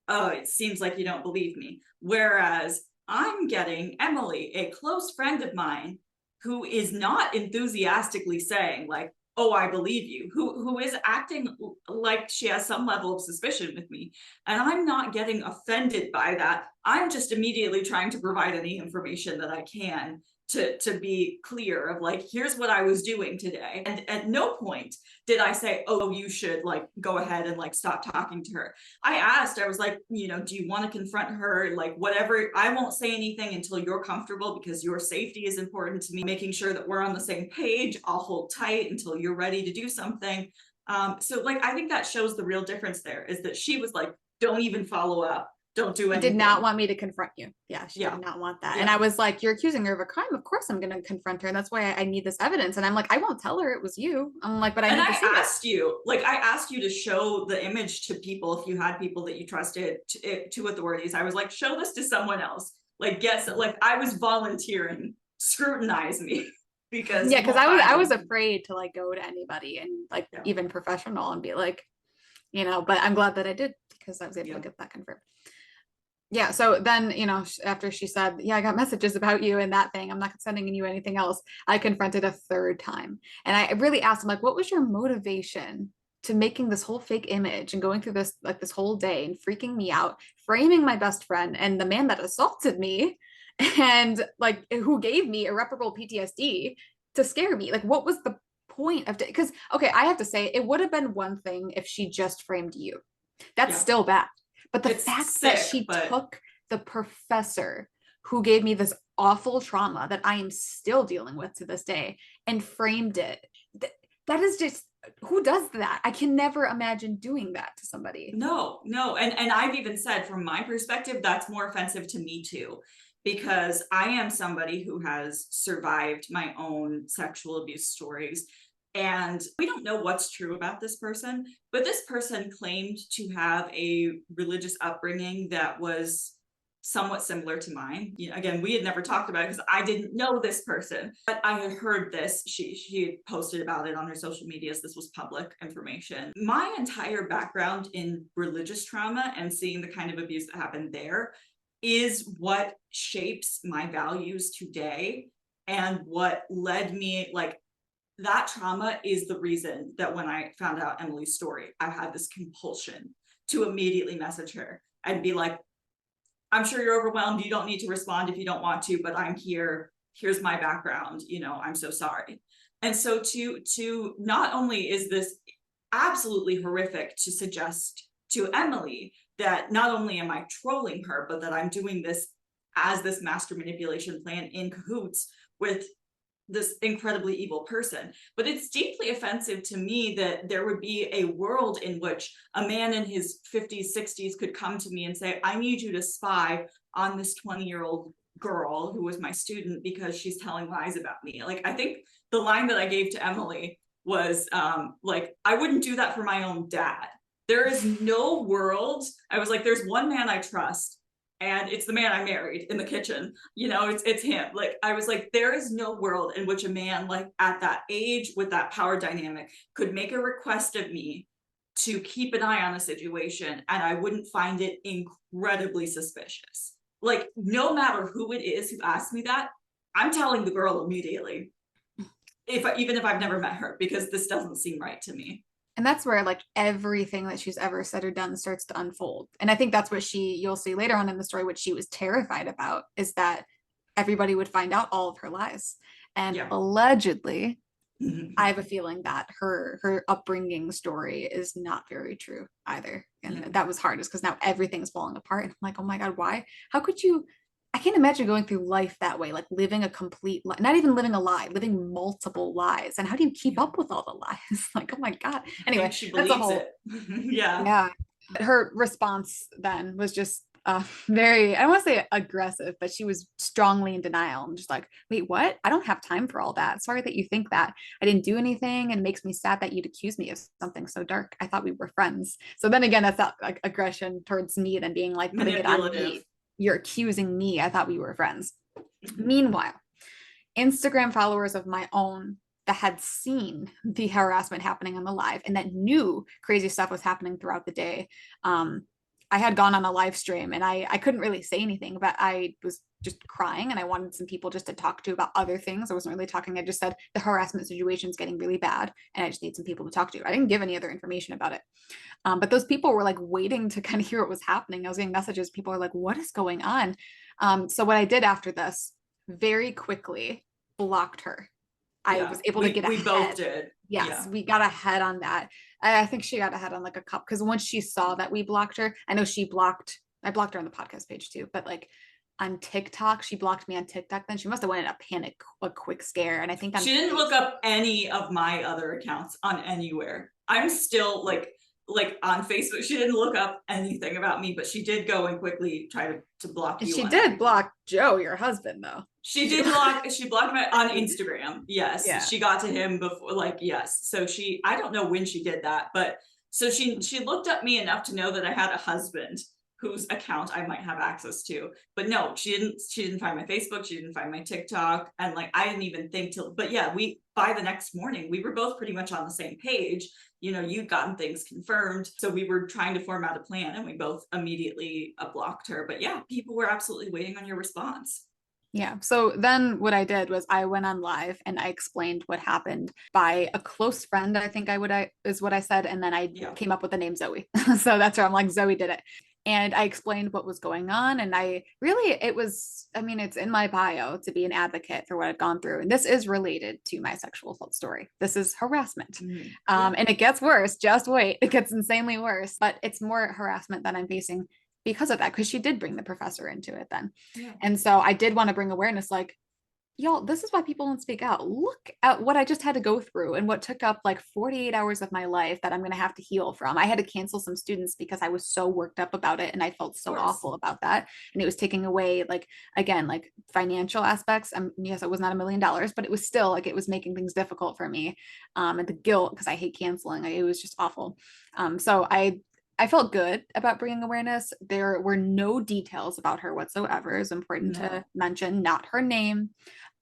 oh, it seems like you don't believe me. Whereas I'm getting Emily, a close friend of mine, who is not enthusiastically saying like, oh, I believe you, who is acting like she has some level of suspicion with me. And I'm not getting offended by that. I'm just immediately trying to provide any information that I can to be clear of like, here's what I was doing today. And at no point did I say, oh, you should like go ahead and like stop talking to her. I asked, I was like, you know, do you want to confront her? Like, whatever, I won't say anything until you're comfortable because your safety is important to me, making sure that we're on the same page. I'll hold tight until you're ready to do something. So like, I think that shows the real difference there, is that she was like, don't even follow up. Don't do anything. Did not want me to confront you. Yeah, she Yeah. did not want that. Yeah. And I was like, you're accusing her of a crime. Of course I'm going to confront her. And that's why I need this evidence. And I'm like, I won't tell her it was you. I'm like, but I And need to see I asked you to show the image to people if you had people that you trusted, to authorities. I was like, show this to someone else. Like, guess, like I was volunteering, scrutinize me. Because yeah, because I was afraid to like go to anybody and like even professional and be like, you know, but I'm glad that I did because I was able to get that confirmed. Yeah, so then, you know, after she said, yeah, I got messages about you and that thing, I'm not sending you anything else, I confronted a third time. And I really asked him, like, what was your motivation to making this whole fake image and going through this, like, this whole day and freaking me out, framing my best friend and the man that assaulted me and, like, who gave me irreparable PTSD to scare me? Like, what was the point of it? Because, okay, I have to say, it would have been one thing if she just framed you. That's still bad. But the fact that she took the professor who gave me this awful trauma that I am still dealing with to this day and framed it, that is just, who does that? I can never imagine doing that to somebody. No. And I've even said, from my perspective, that's more offensive to me too, because I am somebody who has survived my own sexual abuse stories. And we don't know what's true about this person, but this person claimed to have a religious upbringing that was somewhat similar to mine. You know, again, we had never talked about it because I didn't know this person, but I had heard this. She had posted about it on her social medias. This was public information. My entire background in religious trauma and seeing the kind of abuse that happened there is what shapes my values today and what led me, like, that trauma is the reason that when I found out Emily's story, I had this compulsion to immediately message her and be like, I'm sure you're overwhelmed. You don't need to respond if you don't want to, but I'm here. Here's my background. You know, I'm so sorry. And so to not only is this absolutely horrific to suggest to Emily that not only am I trolling her, but that I'm doing this as this master manipulation plan in cahoots with this incredibly evil person. But it's deeply offensive to me that there would be a world in which a man in his 50s, 60s could come to me and say, I need you to spy on this 20-year-old girl who was my student because she's telling lies about me. Like, I think the line that I gave to Emily was like, I wouldn't do that for my own dad. There is no world. I was like, there's one man I trust, and it's the man I married in the kitchen. You know, it's him. Like, I was like, there is no world in which a man like at that age with that power dynamic could make a request of me to keep an eye on a situation and I wouldn't find it incredibly suspicious. Like, no matter who it is who asked me that, I'm telling the girl immediately, even if I've never met her, because this doesn't seem right to me. And that's where like everything that she's ever said or done starts to unfold. And I think that's what you'll see later on in the story, what she was terrified about is that everybody would find out all of her lies. And Yeah. allegedly, Mhm. I have a feeling that her upbringing story is not very true either. And Yeah. that was hard, is because now everything's falling apart. And I'm like, oh my God, why? How could you? I can't imagine going through life that way, like living a complete lie, not even living a lie, living multiple lies. And how do you keep up with all the lies? Like, oh my God. I think Anyway, she that's a believes whole, it. Yeah. yeah. Her response then was just very, I don't want to say aggressive, but she was strongly in denial. I'm just like, wait, what? I don't have time for all that. Sorry that you think that. I didn't do anything, and it makes me sad that you'd accuse me of something so dark. I thought we were friends. So then again, that's that like aggression towards me, then being like putting it on Manipulative. me. You're accusing me. I thought we were friends. Mhm. Meanwhile, Instagram followers of my own that had seen the harassment happening on the live and that knew crazy stuff was happening throughout the day. I had gone on a live stream and I couldn't really say anything, but I was just crying and I wanted some people just to talk to about other things. I wasn't really talking. I just said the harassment situation is getting really bad and I just need some people to talk to. I didn't give any other information about it. But those people were like waiting to kind of hear what was happening. I was getting messages. People are like, what is going on? So what I did after this, very quickly blocked her. I Yeah. was able to get We both ahead. did. Yes, Yeah. we got ahead on that. I think she got ahead on like a cup because once she saw that we blocked her, I know I blocked her on the podcast page too, but like on TikTok, she blocked me on TikTok. Then she must have went in a panic, a quick scare. And I think on She didn't look Facebook, up any of my other accounts on anywhere. I'm still like on Facebook. She didn't look up anything about me, but she did go and quickly try to block and you she on did everything. block Joe, your husband, though. She did block, she blocked me on Instagram. Yes. Yeah. She got to him before, like, yes. So I don't know when she did that, but so she looked up me enough to know that I had a husband whose account I might have access to. But no, she didn't find my Facebook, she didn't find my TikTok. And like I didn't even think but yeah, by the next morning, we were both pretty much on the same page. You know, you'd gotten things confirmed. So we were trying to form out a plan and we both immediately blocked her. But yeah, people were absolutely waiting on your response. Yeah. So then what I did was I went on live and I explained what happened by a close friend, I think is what I said. And then I came up with the name Zoe. So that's where I'm like, Zoe did it. And I explained what was going on. And I mean, it's in my bio to be an advocate for what I've gone through. And this is related to my sexual assault story. This is harassment. Mm-hmm. And it gets worse. Just wait. It gets insanely worse, but it's more harassment that I'm facing because of that, because she did bring the professor into it then. Yeah. And so I did want to bring awareness, like, y'all, this is why people don't speak out. Look at what I just had to go through and what took up like 48 hours of my life that I'm going to have to heal from. I had to cancel some students because I was so worked up about it and I felt so awful about that. And it was taking away, like, again, like financial aspects. Yes, it was not $1 million, but it was still like it was making things difficult for me. And the guilt, because I hate canceling, it was just awful. So I felt good about bringing awareness. There were no details about her whatsoever. It's important to mention, not her name.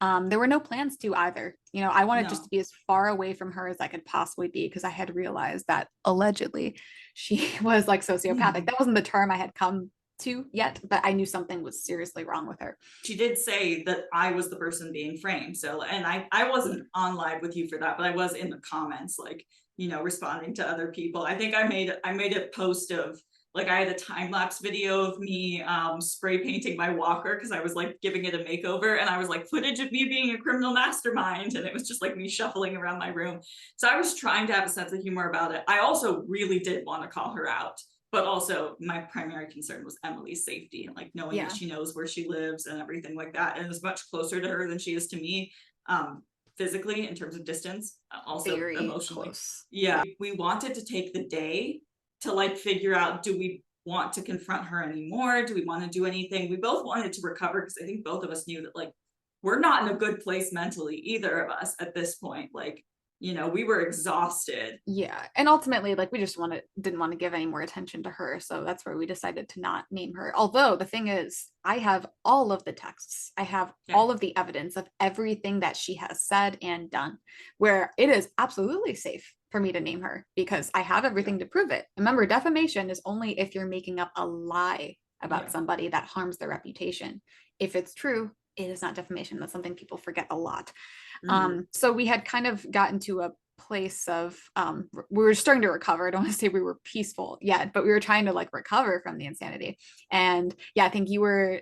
There were no plans to either. You know, I wanted just to be as far away from her as I could possibly be because I had realized that allegedly she was like sociopathic. That wasn't the term I had come to yet, but I knew something was seriously wrong with her. She did say that I was the person being framed. So, and I wasn't on live with you for that, but I was in the comments, like, you know, responding to other people. I think I made a post of like, I had a time-lapse video of me spray painting my walker because I was like giving it a makeover, and I was like, footage of me being a criminal mastermind, and it was just like me shuffling around my room. So I was trying to have a sense of humor about it. I also really did want to call her out, but also my primary concern was Emily's safety and like knowing that she knows where she lives and everything like that, and is much closer to her than she is to me. Physically, in terms of distance, also very emotionally close. Yeah, we wanted to take the day to like figure out, do we want to confront her anymore? Do we want to do anything? We both wanted to recover because I think both of us knew that like we're not in a good place mentally, either of us at this point. Like, we were exhausted. Yeah. And ultimately, like, we just didn't want to give any more attention to her. So that's where we decided to not name her. Although the thing is, I have all of the texts, I have all of the evidence of everything that she has said and done, where it is absolutely safe for me to name her because I have everything to prove it. Remember, defamation is only if you're making up a lie about somebody that harms their reputation. If it's true, it is not defamation. That's something people forget a lot. So we had kind of gotten to a place of we were starting to recover. I don't want to say we were peaceful yet, but we were trying to like recover from the insanity. And I think you were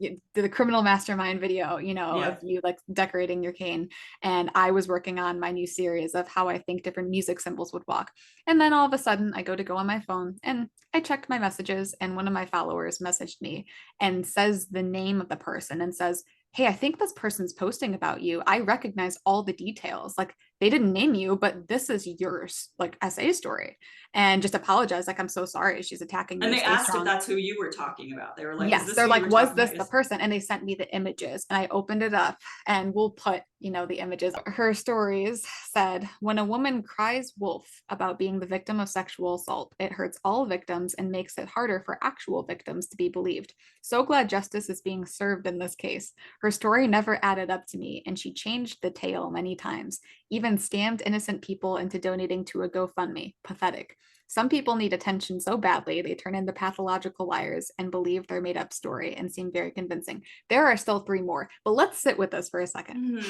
did the criminal mastermind video, of you like decorating your cane, and I was working on my new series of how I think different music symbols would walk. And then all of a sudden I go on my phone and I checked my messages, and one of my followers messaged me and says the name of the person and says, "Hey, I think this person's posting about you. I recognize all the details. Like, they didn't name you, but this is yours, like, SA story." And just apologize. Like, "I'm so sorry. She's attacking me." And they asked if that's who you were talking about. They were like, yes, they're like, "Was this the person?" And they sent me the images, and I opened it up, and we'll put, the images. Her stories said, "When a woman cries wolf about being the victim of sexual assault, it hurts all victims and makes it harder for actual victims to be believed. So glad justice is being served in this case. Her story never added up to me, and she changed the tale many times, even scammed innocent people into donating to a GoFundMe. Pathetic. Some people need attention so badly they turn into pathological liars and believe their made-up story and seem very convincing." There are still 3 more, but let's sit with this for a second.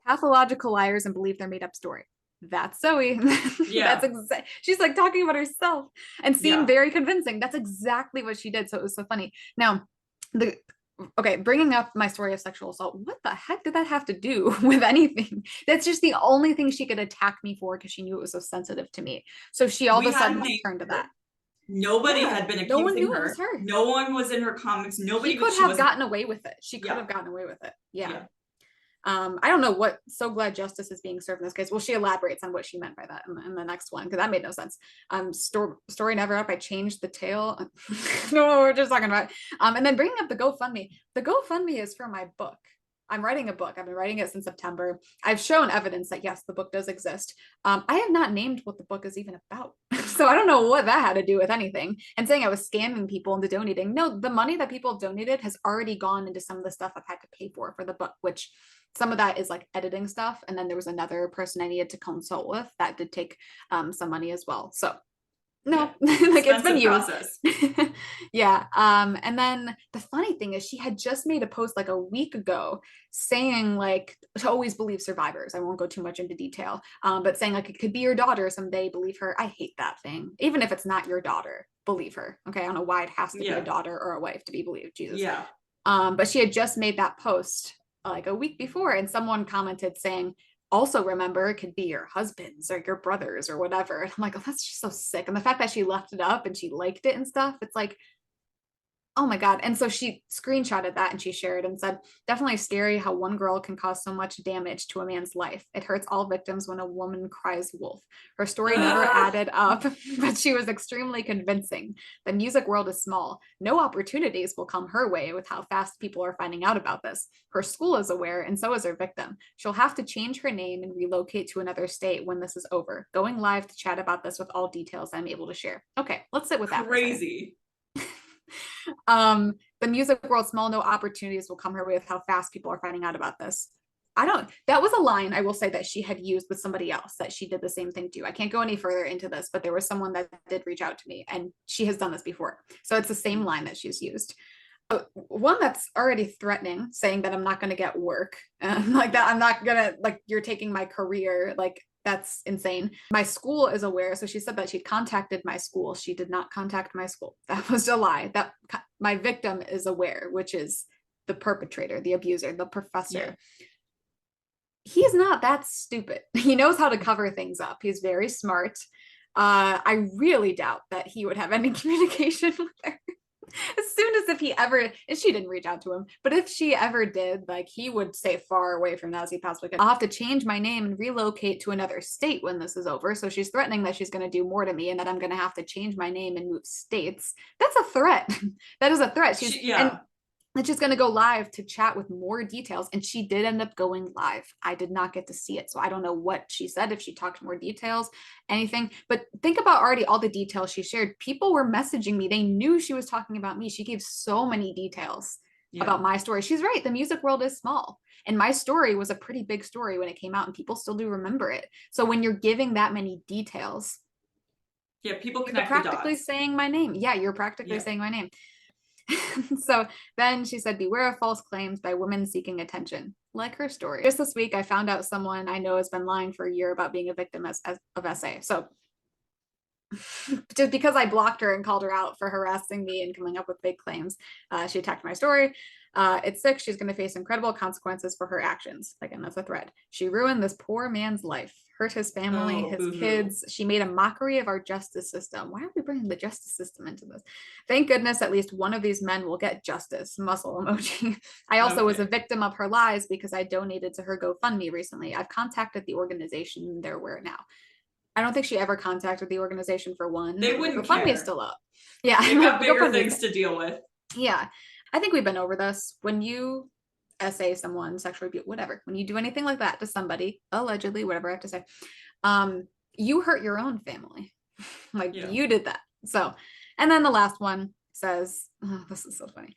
Pathological liars and believe their made-up story. That's Zoe. That's she's like talking about herself and seemed very convincing. That's exactly what she did. So it was so funny. Now, bringing up my story of sexual assault, what the heck did that have to do with anything? That's just the only thing she could attack me for, because she knew it was so sensitive to me. So she all of a sudden turned to that. Nobody had been accusing no one knew her. It was her. No one was in her comics. Nobody she could have gotten away with it. She could have gotten away with it. I don't know what "so glad justice is being served" in this case. Well, she elaborates on what she meant by that in the next one, because that made no sense. Story never up. I changed the tale. No, we're just talking about. And then bringing up the GoFundMe. The GoFundMe is for my book. I'm writing a book. I've been writing it since September. I've shown evidence that yes, the book does exist. I have not named what the book is even about. So I don't know what that had to do with anything. And saying I was scamming people into donating. No, the money that people have donated has already gone into some of the stuff I've had to pay for the book, which some of that is like editing stuff. And then there was another person I needed to consult with that did take some money as well. So no, like it's been used. And then the funny thing is she had just made a post like a week ago saying like to always believe survivors. I won't go too much into detail, but saying like it could be your daughter someday, believe her. I hate that thing. Even if it's not your daughter, believe her. Okay, I don't know why it has to be a daughter or a wife to be believed. Jesus. But she had just made that post like a week before, and someone commented saying, "Also remember, it could be your husband's or your brother's or whatever." And I'm like, "Oh, that's just so sick." And the fact that she left it up and she liked it and stuff, it's like, oh my God. And so she screenshotted that and she shared and said, "Definitely scary how one girl can cause so much damage to a man's life. It hurts all victims when a woman cries wolf. Her story never added up, but she was extremely convincing. The music world is small. No opportunities will come her way with how fast people are finding out about this. Her school is aware, and so is her victim. She'll have to change her name and relocate to another state when this is over. Going live to chat about this with all details I'm able to share." Okay, let's sit with that. Crazy. The music world small, no opportunities will come her way with how fast people are finding out about this. That was a line I will say that she had used with somebody else that she did the same thing to. I can't go any further into this, but there was someone that did reach out to me and she has done this before. So it's the same line that she's used. One that's already threatening, saying that I'm not going to get work, like that I'm not going to, like, you're taking my career, like that's insane. My school is aware. So she said that she'd contacted my school. She did not contact my school. That was a lie. That my victim is aware, which is the perpetrator, the abuser, the professor. He's not that stupid. He knows how to cover things up. He's very smart. I really doubt that he would have any communication with her. As soon as if he ever, and she didn't reach out to him, but if she ever did, like, he would stay far away from that as he possibly could. "I'll have to change my name and relocate to another state when this is over." So she's threatening that she's going to do more to me and that I'm going to have to change my name and move states. That's a threat. That is a threat. that she's going to go live to chat with more details. And she did end up going live. I did not get to see it. So I don't know what she said, if she talked more details, anything. But think about already all the details she shared. People were messaging me. They knew she was talking about me. She gave so many details about my story. She's right. The music world is small. And my story was a pretty big story when it came out, and people still do remember it. So when you're giving that many details, people you're connect practically the dots. saying my name. Yeah, you're practically saying my name. So then she said, beware of false claims by women seeking attention, like her story. Just this week, I found out someone I know has been lying for a year about being a victim of SA. So just because I blocked her and called her out for harassing me and coming up with fake claims, she attacked my story. It's sick. She's going to face incredible consequences for her actions. Again, that's a threat. She ruined this poor man's life, hurt his family, his kids. She made a mockery of our justice system. Why are we bringing the justice system into this? Thank goodness at least one of these men will get justice. Muscle emoji. I also was a victim of her lies because I donated to her GoFundMe recently. I've contacted the organization. They're aware now. I don't think she ever contacted the organization for one. They wouldn't GoFundMe care. is still up. Yeah. They've got bigger things to deal with. Yeah. I think we've been over this. When you essay someone, sexual abuse, whatever, when you do anything like that to somebody, allegedly, whatever I have to say, you hurt your own family. Like you did that. So, and then the last one says, oh, this is so funny.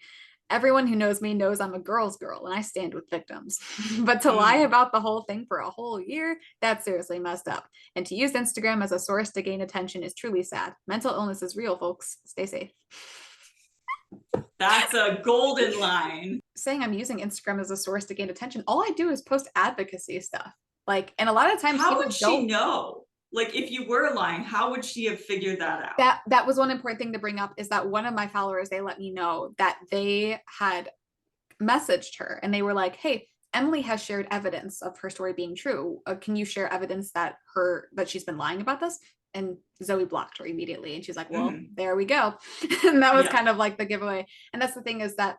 Everyone who knows me knows I'm a girl's girl and I stand with victims. But to lie about the whole thing for a whole year, that's seriously messed up. And to use Instagram as a source to gain attention is truly sad. Mental illness is real, folks. Stay safe. That's a golden line. Saying I'm using Instagram as a source to gain attention, all I do is post advocacy stuff. Like, and a lot of times how would she know? Like, if you were lying, how would she have figured that out? That was one important thing to bring up, is that one of my followers, they let me know that they had messaged her and they were like, hey, Emily has shared evidence of her story being true. Can you share evidence that she's been lying about this? And Zoe blocked her immediately. And she's like, well, there we go. And that was kind of like the giveaway. And that's the thing, is that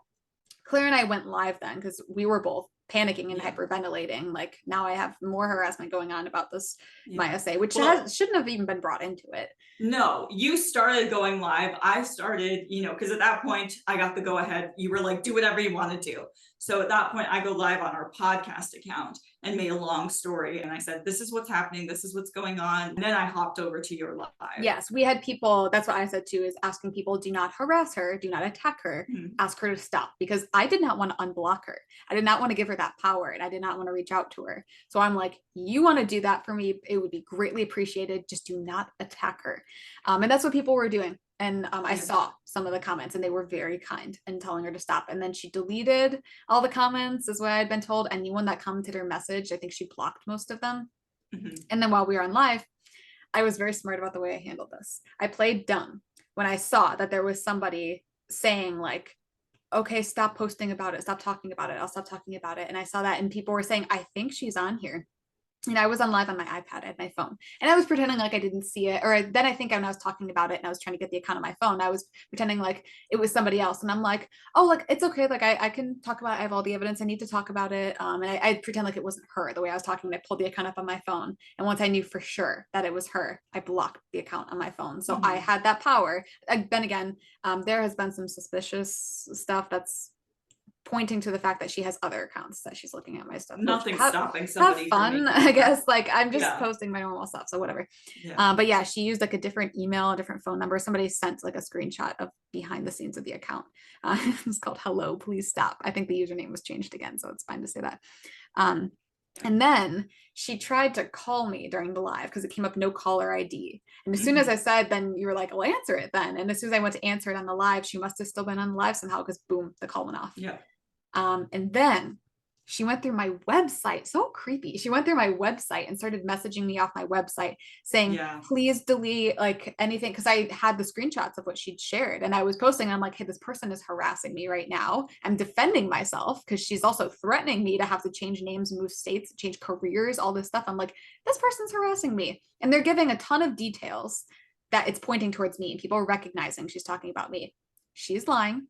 Claire and I went live then because we were both panicking and hyperventilating. Like, now I have more harassment going on about this, my essay, which shouldn't have even been brought into it. No, you started going live. I started, because at that point I got the go ahead. You were like, do whatever you want to do. So at that point I go live on our podcast account and made a long story. And I said, this is what's happening. This is what's going on. And then I hopped over to your live. Yes, we had people, that's what I said too, is asking people, do not harass her, do not attack her, ask her to stop, because I did not want to unblock her. I did not want to give her that power, and I did not want to reach out to her. So I'm like, you want to do that for me, it would be greatly appreciated. Just do not attack her. And that's what people were doing. And I saw some of the comments and they were very kind in telling her to stop. And then she deleted all the comments, is what I had been told. Anyone that commented her message, I think she blocked most of them. And then while we were on live, I was very smart about the way I handled this. I played dumb when I saw that there was somebody saying like, okay, stop posting about it. Stop talking about it. I'll stop talking about it. And I saw that, and people were saying, I think she's on here. And I was on live on my iPad, I had my phone, and I was pretending like I didn't see it. Or then I think when I was talking about it and I was trying to get the account on my phone, I was pretending like it was somebody else. And I'm like, oh, like, it's okay. Like I can talk about it. I have all the evidence. I need to talk about it. And I pretend like it wasn't her the way I was talking. I pulled the account up on my phone. And once I knew for sure that it was her, I blocked the account on my phone. So I had that power. Then again, there has been some suspicious stuff that's pointing to the fact that she has other accounts that she's looking at my stuff. Nothing's stopping somebody. Have fun, I guess. Like, I'm just posting my normal stuff, so whatever. But yeah, she used like a different email, a different phone number. Somebody sent like a screenshot of behind the scenes of the account. It's called "Hello, please stop." I think the username was changed again, so it's fine to say that. And then she tried to call me during the live because it came up no caller ID. And as soon as I said, then you were like, I'll answer it then. And as soon as I went to answer it on the live, she must have still been on the live somehow, because boom, the call went off. And then she went through my website. So creepy. She went through my website and started messaging me off my website saying, please delete like anything. Cause I had the screenshots of what she'd shared and I was posting. And I'm like, hey, this person is harassing me right now. I'm defending myself because she's also threatening me to have to change names, move states, change careers, all this stuff. I'm like, this person's harassing me. And they're giving a ton of details that it's pointing towards me. And people are recognizing she's talking about me. she's lying.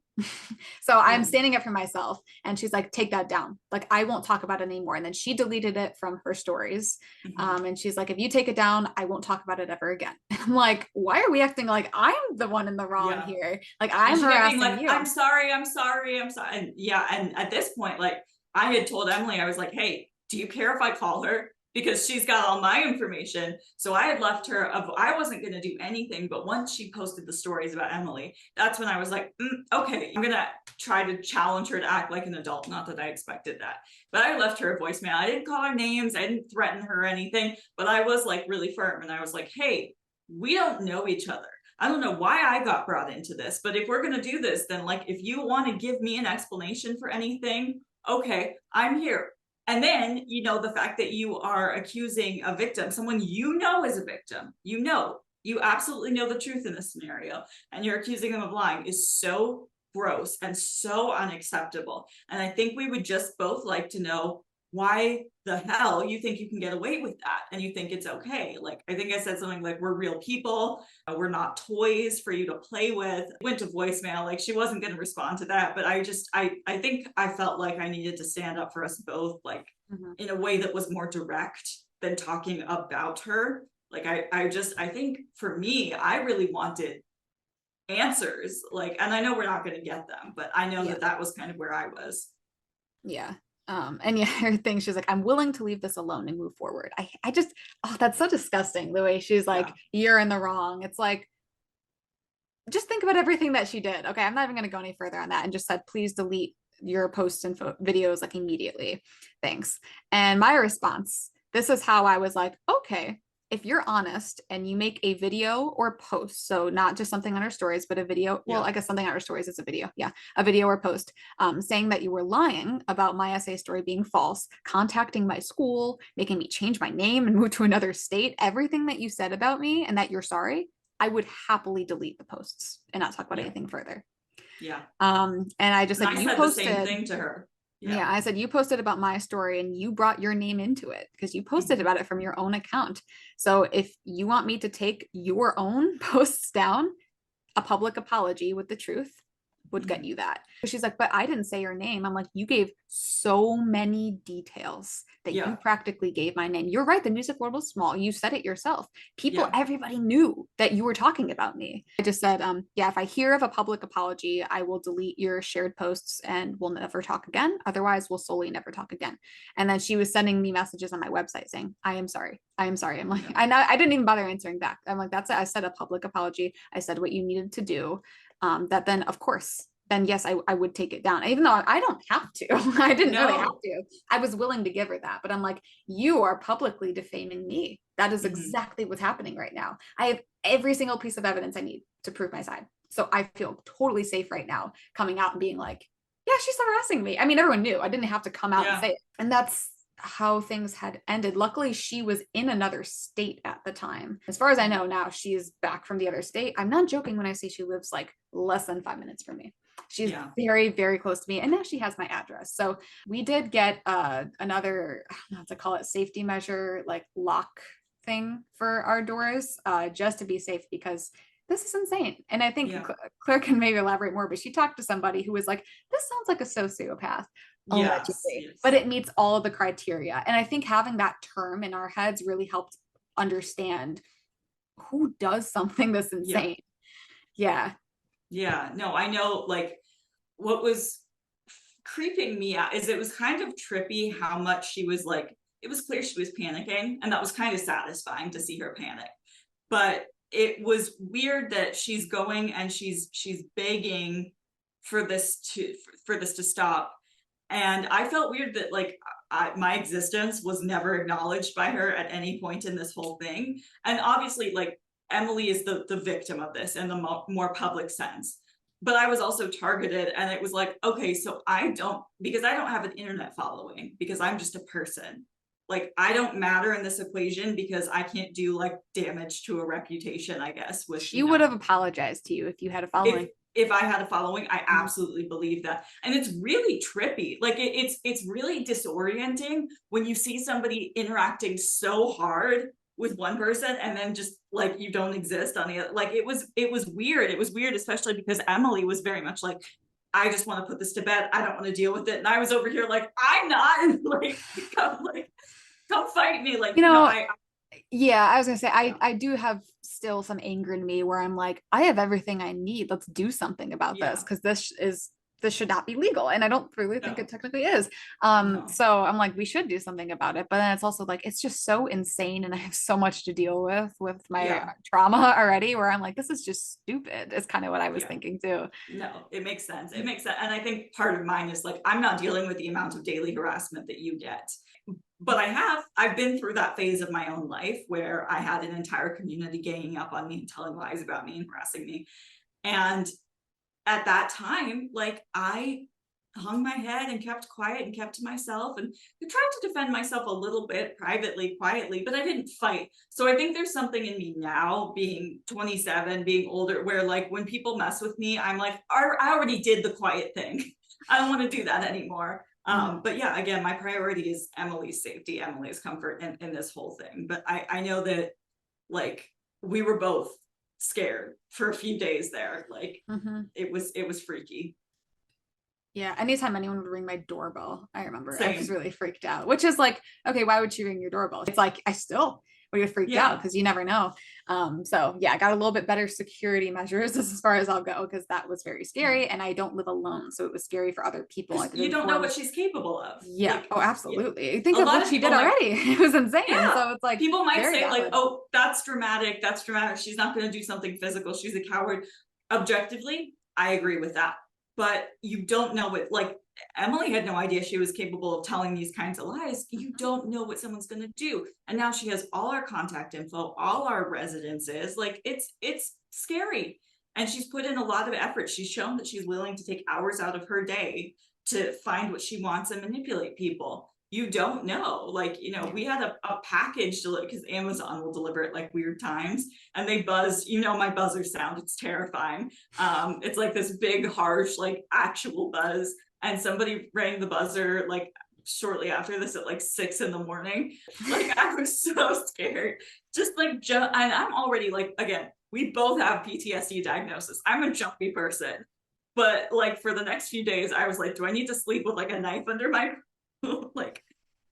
So I'm Yeah. standing up for myself. And she's like, take that down. Like, I won't talk about it anymore. And then she deleted it from her stories. Mhm. And she's like, if you take it down, I won't talk about it ever again. And I'm like, why are we acting like I'm the one in the wrong Yeah. here? Like, And I'm she kept being harassing like, you. I'm sorry, I'm sorry, I'm sorry. And yeah, and at this point, like I had told Emily, I was like, hey, do you care if I call her? Because she's got all my information. So I had left her of, I wasn't going to do anything, but once she posted the stories about Emily, that's when I was like, okay, I'm going to try to challenge her to act like an adult. Not that I expected that, but I left her a voicemail. I didn't call her names. I didn't threaten her or anything, but I was like really firm. And I was like, hey, we don't know each other. I don't know why I got brought into this, but if we're going to do this, then like, if you want to give me an explanation for anything, okay, I'm here. And then, you know, the fact that you are accusing a victim, someone you know is a victim, you absolutely know the truth in this scenario, and you're accusing them of lying is so gross and so unacceptable. And I think we would just both like to know why the hell you think you can get away with that and you think it's okay. Like, I think I said something like, we're real people, we're not toys for you to play with. It went to voicemail, like she wasn't going to respond to that, but I think I felt like I needed to stand up for us both, like in a way that was more direct than talking about her. Like I think for me, I really wanted answers, like, and I know we're not going to get them, but I know Yeah. that was kind of where I was. Yeah. And yeah, her thing, she's like, I'm willing to leave this alone and move forward. I just, oh, that's so disgusting. The way she's like, Yeah. you're in the wrong. It's like, just think about everything that she did. Okay, I'm not even going to go any further on that, and just said, please delete your posts and videos like immediately. Thanks. And my response, this is how I was like, okay, if you're honest and you make a video or post, so not just something on our stories, but a video, well, Yeah. I guess something on our stories is a video. Yeah, a video or post saying that you were lying about my essay story being false, contacting my school, making me change my name and move to another state, everything that you said about me and that you're sorry, I would happily delete the posts and not talk about Yeah. anything further. Yeah. And I just And said, I you said the same posted, thing to her. Yeah. yeah, I said, you posted about my story and you brought your name into it because you posted about it from your own account. So if you want me to take your own posts down, a public apology with the truth would get you that. She's like, but I didn't say your name. I'm like, you gave so many details that Yeah. you practically gave my name. You're right. The music world was small. You said it yourself. People, Yeah. everybody knew that you were talking about me. I just said, yeah, if I hear of a public apology, I will delete your shared posts and we'll never talk again. Otherwise, we'll solely never talk again. And then she was sending me messages on my website saying, I am sorry. I am sorry. I'm like, Yeah. I didn't even bother answering back. I'm like, that's it. I said a public apology. I said what you needed to do. That then, of course, then yes, I would take it down, even though I don't have to. I didn't really have No. to. I was willing to give her that, but I'm like, you are publicly defaming me. That is Mhm. exactly what's happening right now. I have every single piece of evidence I need to prove my side. So I feel totally safe right now coming out and being like, yeah, she's harassing me. I mean, everyone knew. I didn't have to come out and Yeah. say it. And that's how things had ended. Luckily, she was in another state at the time. As far as I know now, she's back from the other state. I'm not joking when I say she lives like less than 5 minutes from me. She's Yeah. very, very close to me. And now she has my address. So we did get another, I don't know what to call it, safety measure, like lock thing for our doors, just to be safe, because this is insane. And I think Yeah. Claire can maybe elaborate more, but she talked to somebody who was like, this sounds like a sociopath. Yes. Allegedly, Yes. but it meets all of the criteria. And I think having that term in our heads really helped understand who does something this Yeah. insane. Yeah. Yeah. No, I know, like, what was creeping me out is it was kind of trippy how much she was like, it was clear she was panicking, and that was kind of satisfying to see her panic. But it was weird that she's going and she's begging for this to stop. And I felt weird that like my existence was never acknowledged by her at any point in this whole thing. And obviously, like, Emily is the victim of this in the more public sense. But I was also targeted, and it was like, okay, so because I don't have an internet following, because I'm just a person. Like, I don't matter in this equation because I can't do like damage to a reputation, I guess, with, She would have apologized to you if you had a following. if I had a following, I absolutely believe that. And it's really trippy. Like it's really disorienting when you see somebody interacting so hard with one person and then just like you don't exist on the other. Like it was weird. It was weird, especially because Emily was very much like, I just want to put this to bed. I don't want to deal with it. And I was over here like, I'm not come fight me. Like, You know, I yeah, I was gonna say yeah, I do have still some anger in me where I'm like, I have everything I need. Let's do something about this yeah, because this should not be legal. And I don't really think no, it technically is. no, So I'm like, we should do something about it. But then it's also like it's just so insane and I have so much to deal with my yeah, trauma already where I'm like, this is just stupid. Is kind of what I was yeah. thinking too. No, it makes sense. It makes sense. And I think part of mine is like, I'm not dealing with the amount of daily harassment that you get. But I've been through that phase of my own life where I had an entire community ganging up on me and telling lies about me and harassing me. And at that time, like I hung my head and kept quiet and kept to myself and I tried to defend myself a little bit privately, quietly, but I didn't fight. So I think there's something in me now, being 27, being older, where like when people mess with me, I'm like, I already did the quiet thing. I don't want to do that anymore. But yeah, again, my priority is Emily's safety, Emily's comfort in this whole thing. But I know that like we were both scared for a few days there. Like Mm-hmm. it was freaky. Yeah, anytime anyone would ring my doorbell, I remember I was Same. really freaked out, which is like, okay, why would she ring your doorbell? It's like, I still would get freaked out Yeah. because you never know. So yeah, I got a little bit better security measures as far as I'll go because that was very Yeah. scary and I don't live alone. So it was scary for other people. I Because did you it don't know before. what she's capable of. Yeah. Like, Oh, yeah. absolutely. Think A of lot what of she did people might, already. It was insane. yeah. So it's like People might very say, like, valid. oh, that's dramatic. That's dramatic. She's not going to do something physical. She's a coward. Objectively, I agree with that. But you don't know what, like, Emily had no idea she was capable of telling these kinds of lies. You don't know what someone's going to do. And now she has all our contact info, all our residences. Like, it's scary. And she's put in a lot of effort. She's shown that she's willing to take hours out of her day to find what she wants and manipulate people. You don't know. Like, you know, Yeah. we had a package to, because Amazon will deliver at like weird times and they buzz, you know, my buzzer sound, it's terrifying. It's like this big, harsh, like actual buzz. And somebody rang the buzzer like shortly after this at like 6 in the morning. Like I was so scared. Just like and I'm already like, again, we both have PTSD diagnosis. I'm a jumpy person. But like for the next few days, I was like, do I need to sleep with like a knife under my like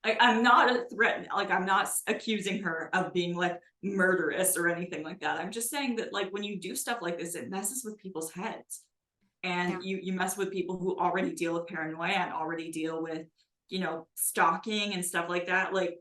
I'm not a threat, like I'm not accusing her of being like murderous or anything like that. I'm just saying that like when you do stuff like this, it messes with people's heads and Yeah. you mess with people who already deal with paranoia and already deal with, you know, stalking and stuff like that. Like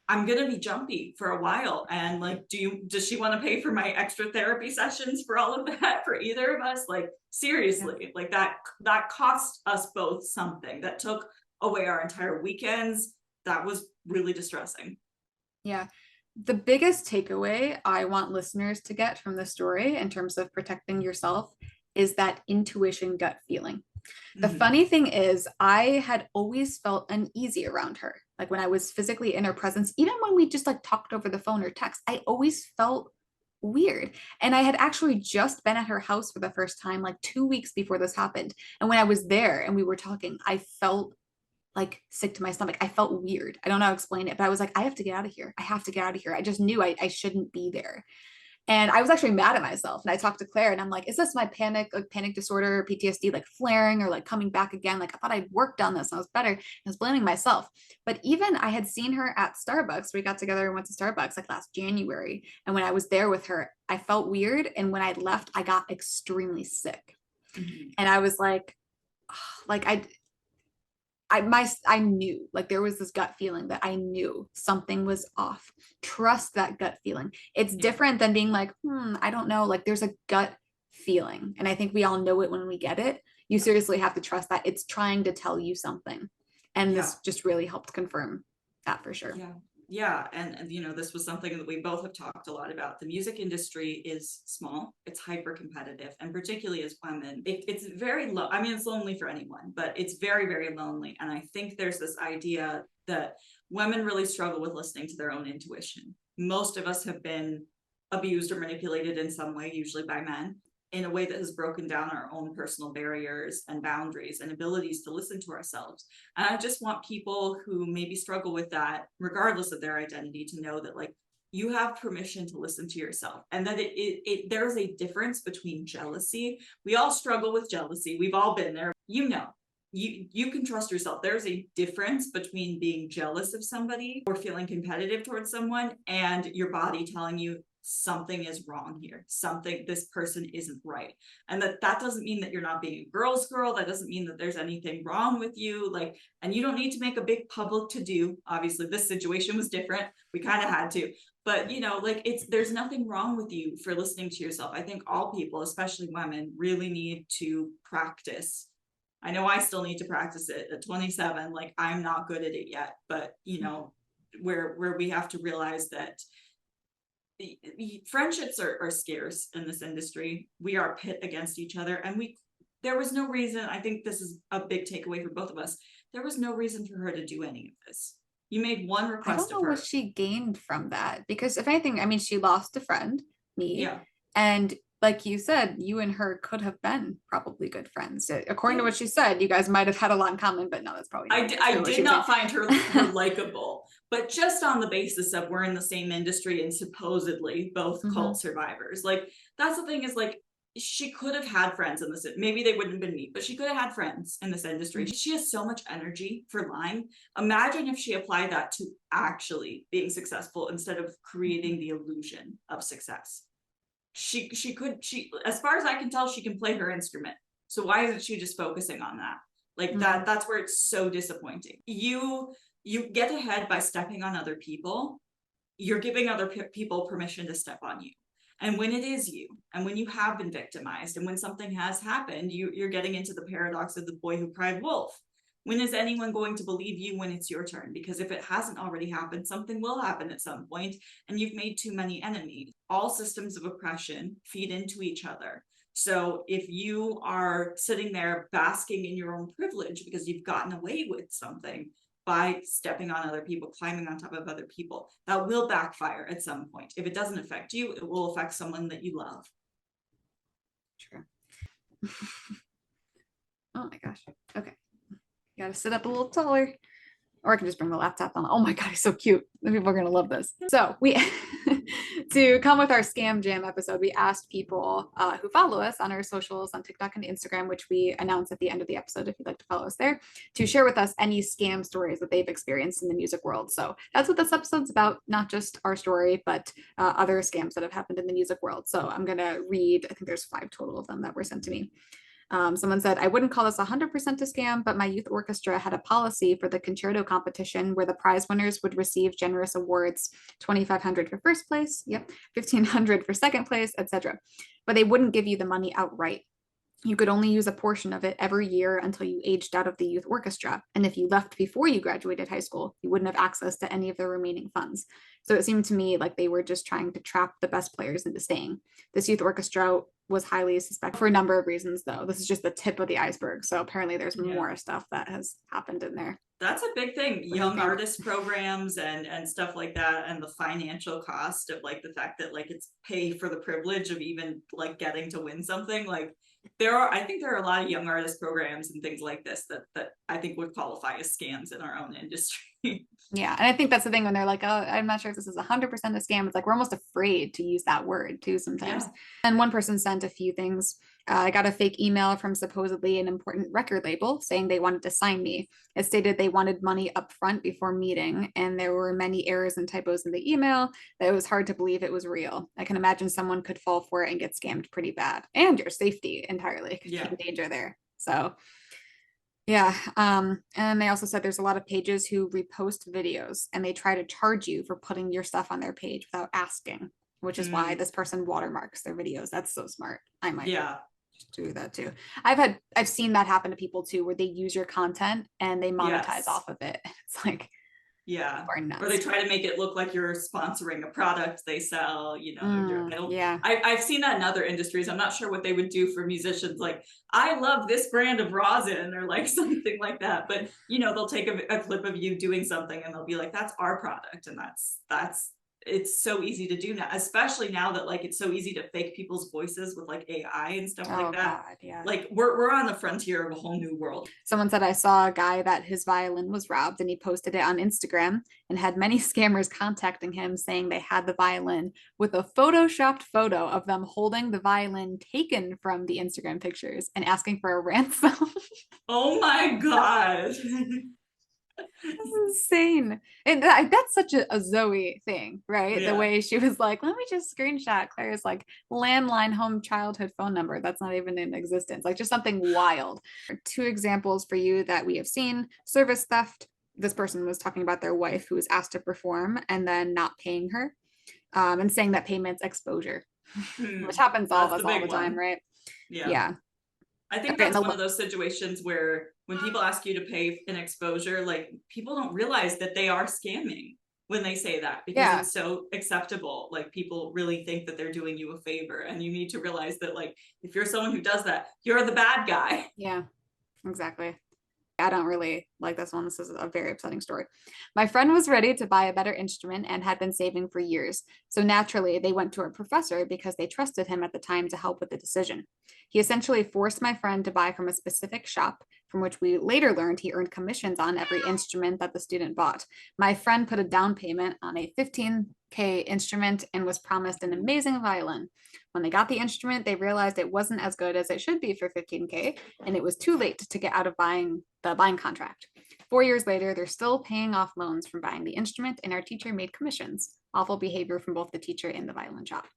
I'm gonna be jumpy for a while. And like, does she want to pay for my extra therapy sessions for all of that for either of us? Like Yeah. seriously, like that cost us both something. That took away our entire weekends. That was really distressing. Yeah. The biggest takeaway I want listeners to get from the story in terms of protecting yourself is that intuition gut feeling. The Mhm. funny thing is, I had always felt uneasy around her. Like when I was physically in her presence, even when we just like talked over the phone or text, I always felt weird. And I had actually just been at her house for the first time like 2 weeks before this happened. And when I was there and we were talking, I felt like sick to my stomach. I felt weird. I don't know how to explain it, but I was like, I have to get out of here. I have to get out of here. I just knew I shouldn't be there. And I was actually mad at myself. And I talked to Claire and I'm like, is this my panic disorder, PTSD, like flaring or like coming back again? Like I thought I'd worked on this and I was better. I was blaming myself. But even I had seen her at Starbucks. We got together and went to Starbucks like last January. And when I was there with her, I felt weird. And when I left, I got extremely sick. Mhm. And I was like I knew like there was this gut feeling that I knew something was off. Trust that gut feeling. It's Yeah, different than being like, I don't know. Like there's a gut feeling. And I think we all know it when we get it. You seriously have to trust that it's trying to tell you something. And yeah. this just really helped confirm that for sure. Yeah. Yeah. And, you know, this was something that we both have talked a lot about. The music industry is small, it's hyper competitive, and particularly as women, it's very low. I mean, it's lonely for anyone, but it's very, very lonely. And I think there's this idea that women really struggle with listening to their own intuition. Most of us have been abused or manipulated in some way, usually by men, in a way that has broken down our own personal barriers and boundaries and abilities to listen to ourselves. And I just want people who maybe struggle with that, regardless of their identity, to know that like you have permission to listen to yourself, and that there's a difference between jealousy. We all struggle with jealousy. We've all been there. You can trust yourself. There's a difference between being jealous of somebody or feeling competitive towards someone and your body telling you something is wrong here. This person isn't right. And that doesn't mean that you're not being a girl's girl. That doesn't mean that there's anything wrong with you. Like, and you don't need to make a big public to do. Obviously, this situation was different. We kind of had to. But, like there's nothing wrong with you for listening to yourself. I think all people, especially women, really need to practice. I know I still need to practice it at 27. Like, I'm not good at it yet, but where we have to realize that friendships are scarce in this industry. We are pit against each other, and there was no reason. I think this is a big takeaway for both of us. There was no reason for her to do any of this. You made one request. I don't know what she gained from that, because if anything, I mean, she lost a friend, me. Yeah. And like you said, you and her could have been probably good friends. According to what she said, you guys might have had a lot in common, but no, that's probably not I did not find her likable, but just on the basis of we're in the same industry and supposedly both cult survivors. Like, that's the thing, is like, she could have had friends in this. Maybe they wouldn't have been me, but she could have had friends in this industry. She has so much energy for lying. Imagine if she applied that to actually being successful instead of creating the illusion of success. She as far as I can tell, she can play her instrument. So why isn't she just focusing on that? Like that's where it's so disappointing. You get ahead by stepping on other people. You're giving other people permission to step on you. And when it is you, and when you have been victimized, and when something has happened, you're getting into the paradox of the boy who cried wolf. When is anyone going to believe you when it's your turn? Because if it hasn't already happened, something will happen at some point, and you've made too many enemies. All systems of oppression feed into each other. So if you are sitting there basking in your own privilege because you've gotten away with something by stepping on other people, climbing on top of other people, that will backfire at some point. If it doesn't affect you, it will affect someone that you love. True. Oh my gosh. Okay. You gotta sit up a little taller, or I can just bring the laptop on. Oh my God, he's so cute. People are gonna love this. So we, to come with our Scam Jam episode, we asked people who follow us on our socials on TikTok and Instagram, which we announce at the end of the episode if you'd like to follow us there, to share with us any scam stories that they've experienced in the music world. So that's what this episode's about, not just our story, but other scams that have happened in the music world. So I'm gonna read, I think there's 5 total of them that were sent to me. Someone said, I wouldn't call this 100% a scam, but my youth orchestra had a policy for the concerto competition where the prize winners would receive generous awards, $2,500 for first place, yep, $1,500 for second place, etc. But they wouldn't give you the money outright. You could only use a portion of it every year until you aged out of the youth orchestra. And if you left before you graduated high school, you wouldn't have access to any of the remaining funds. So it seemed to me like they were just trying to trap the best players into staying. This youth orchestra was highly suspected for a number of reasons, though. This is just the tip of the iceberg. So apparently there's more stuff that has happened in there. That's a big thing. Young artist programs and stuff like that, and the financial cost of like the fact that like it's pay for the privilege of even like getting to win something. Like I think there are a lot of young artist programs and things like this that I think would qualify as scams in our own industry. Yeah, and I think that's the thing when they're like, oh, I'm not sure if this is 100% a scam. It's like we're almost afraid to use that word too sometimes. Yeah. And one person sent a few things. I got a fake email from supposedly an important record label saying they wanted to sign me. It stated they wanted money up front before meeting, and there were many errors and typos in the email that it was hard to believe it was real. I can imagine someone could fall for it and get scammed pretty bad, and your safety entirely could be in danger there. So yeah. And they also said there's a lot of pages who repost videos and they try to charge you for putting your stuff on their page without asking, which is why this person watermarks their videos. That's so smart. I might do that too. I've seen that happen to people too, where they use your content and they monetize off of it. It's like, or they try to make it look like you're sponsoring a product they sell, I've seen that in other industries. I'm not sure what they would do for musicians, like, I love this brand of rosin or like something like that, but they'll take a clip of you doing something and they'll be like, that's our product, and that's it's so easy to do now, especially now that like it's so easy to fake people's voices with like AI and stuff like that. God, yeah. Like we're on the frontier of a whole new world. Someone said I saw a guy that his violin was robbed and he posted it on Instagram and had many scammers contacting him saying they had the violin with a photoshopped photo of them holding the violin taken from the Instagram pictures and asking for a ransom. Oh my God. That's insane. And that's such a Zoe thing, right? Yeah. The way she was like, let me just screenshot Claire's like landline home childhood phone number. That's not even in existence. Like just something wild. 2 examples for you that we have seen. Service theft. This person was talking about their wife who was asked to perform and then not paying her, and saying that payment's exposure, which happens all of us all the time, right? Yeah. I think that's one of those situations where when people ask you to pay an exposure, like people don't realize that they are scamming when they say that, because it's so acceptable. Like people really think that they're doing you a favor, and you need to realize that like if you're someone who does that, you're the bad guy. Yeah, exactly. I don't really like this one. This is a very upsetting story. My friend was ready to buy a better instrument and had been saving for years. So naturally, they went to a professor because they trusted him at the time to help with the decision. He essentially forced my friend to buy from a specific shop, from which we later learned he earned commissions on every instrument that the student bought. My friend put a down payment on a $15K instrument and was promised an amazing violin. When they got the instrument, they realized it wasn't as good as it should be for $15K, and it was too late to get out of buying the buying contract. 4 years later, they're still paying off loans from buying the instrument, and our teacher made commissions. Awful behavior from both the teacher and the violin shop.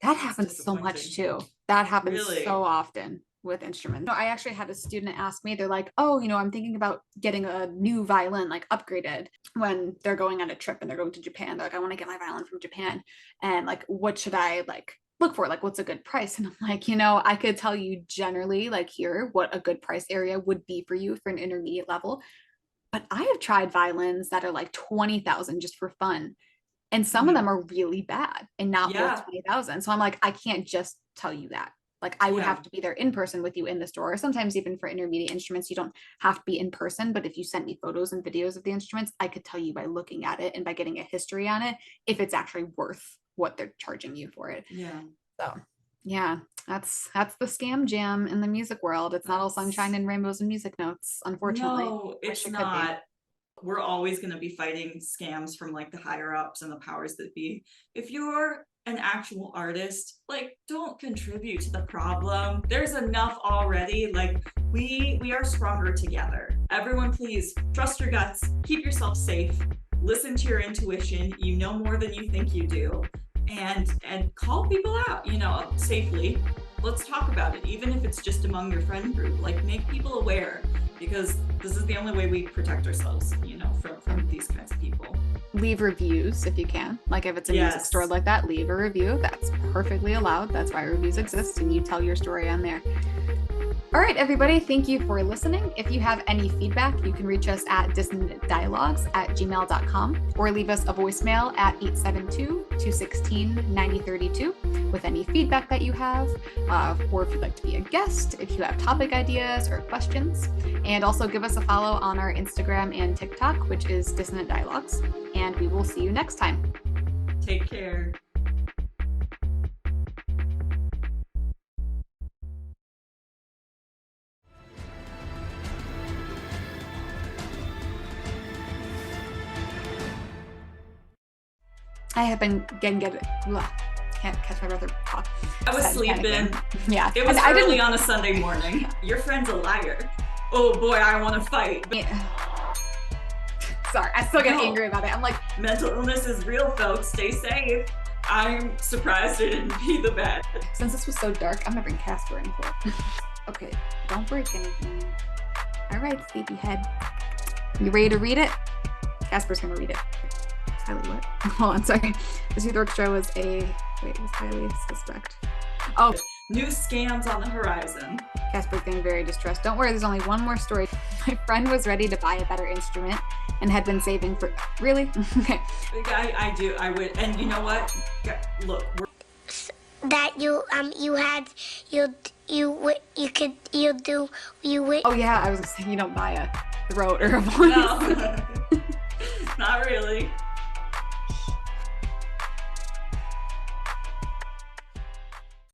That happens so much too. That happens so often with instruments. I actually had a student ask me, they're like, oh, I'm thinking about getting a new violin, like upgraded, when they're going on a trip and they're going to Japan. They're like, I want to get my violin from Japan. And like, what should I like look for? Like, what's a good price? And I'm like, I could tell you generally like here what a good price area would be for you for an intermediate level. But I have tried violins that are like 20,000 just for fun. And some of them are really bad and not worth 20,000. So I'm like, I can't just tell you that. Like I would have to be there in person with you in the store. Or sometimes even for intermediate instruments, you don't have to be in person. But if you sent me photos and videos of the instruments, I could tell you by looking at it and by getting a history on it, if it's actually worth what they're charging you for it. Yeah. So yeah, that's the scam jam in the music world. It's not all sunshine and rainbows and music notes, unfortunately. No, it's not. We're always going to be fighting scams from like the higher ups and the powers that be. If you're an actual artist, like don't contribute to the problem. There's enough already. Like we are stronger together. Everyone, please trust your guts, keep yourself safe, listen to your intuition. You know more than you think you do, and call people out, safely. Let's talk about it, even if it's just among your friend group. Like make people aware, because this is the only way we protect ourselves, from these kinds of people. Leave reviews if you can. Like if it's a music store like that, leave a review. That's perfectly allowed. That's why reviews exist, and you tell your story on there. All right, everybody, thank you for listening. If you have any feedback, you can reach us at dissonantdialogues@gmail.com or leave us a voicemail at 872-216-9032 with any feedback that you have, or if you'd like to be a guest, if you have topic ideas or questions. And also give us a follow on our Instagram and TikTok, which is Dissonant Dialogues. And we will see you next time. Take care. I have been can't catch my breath or talk. I was sleeping. Yeah. It was early on a Sunday morning. Your friend's a liar. Oh boy, I want to fight. Sorry, I still get angry about it. I'm like, mental illness is real, folks. Stay safe. I'm surprised it didn't pee the bed. Since this was so dark, I'm gonna bring Casper in for it. Okay, don't break anything. All right, sleepyhead. You ready to read it? Casper's gonna read it. Highly what? Hold on, sorry. This Youth Orchestra was highly suspect. Oh, new scams on the horizon. Casper's getting very distressed. Don't worry, there's only one more story. My friend was ready to buy a better instrument and had been saving for, really? Okay. I would, and you know what? Look, that you would. Oh yeah, I was gonna say you don't buy a throat or a voice. No, not really.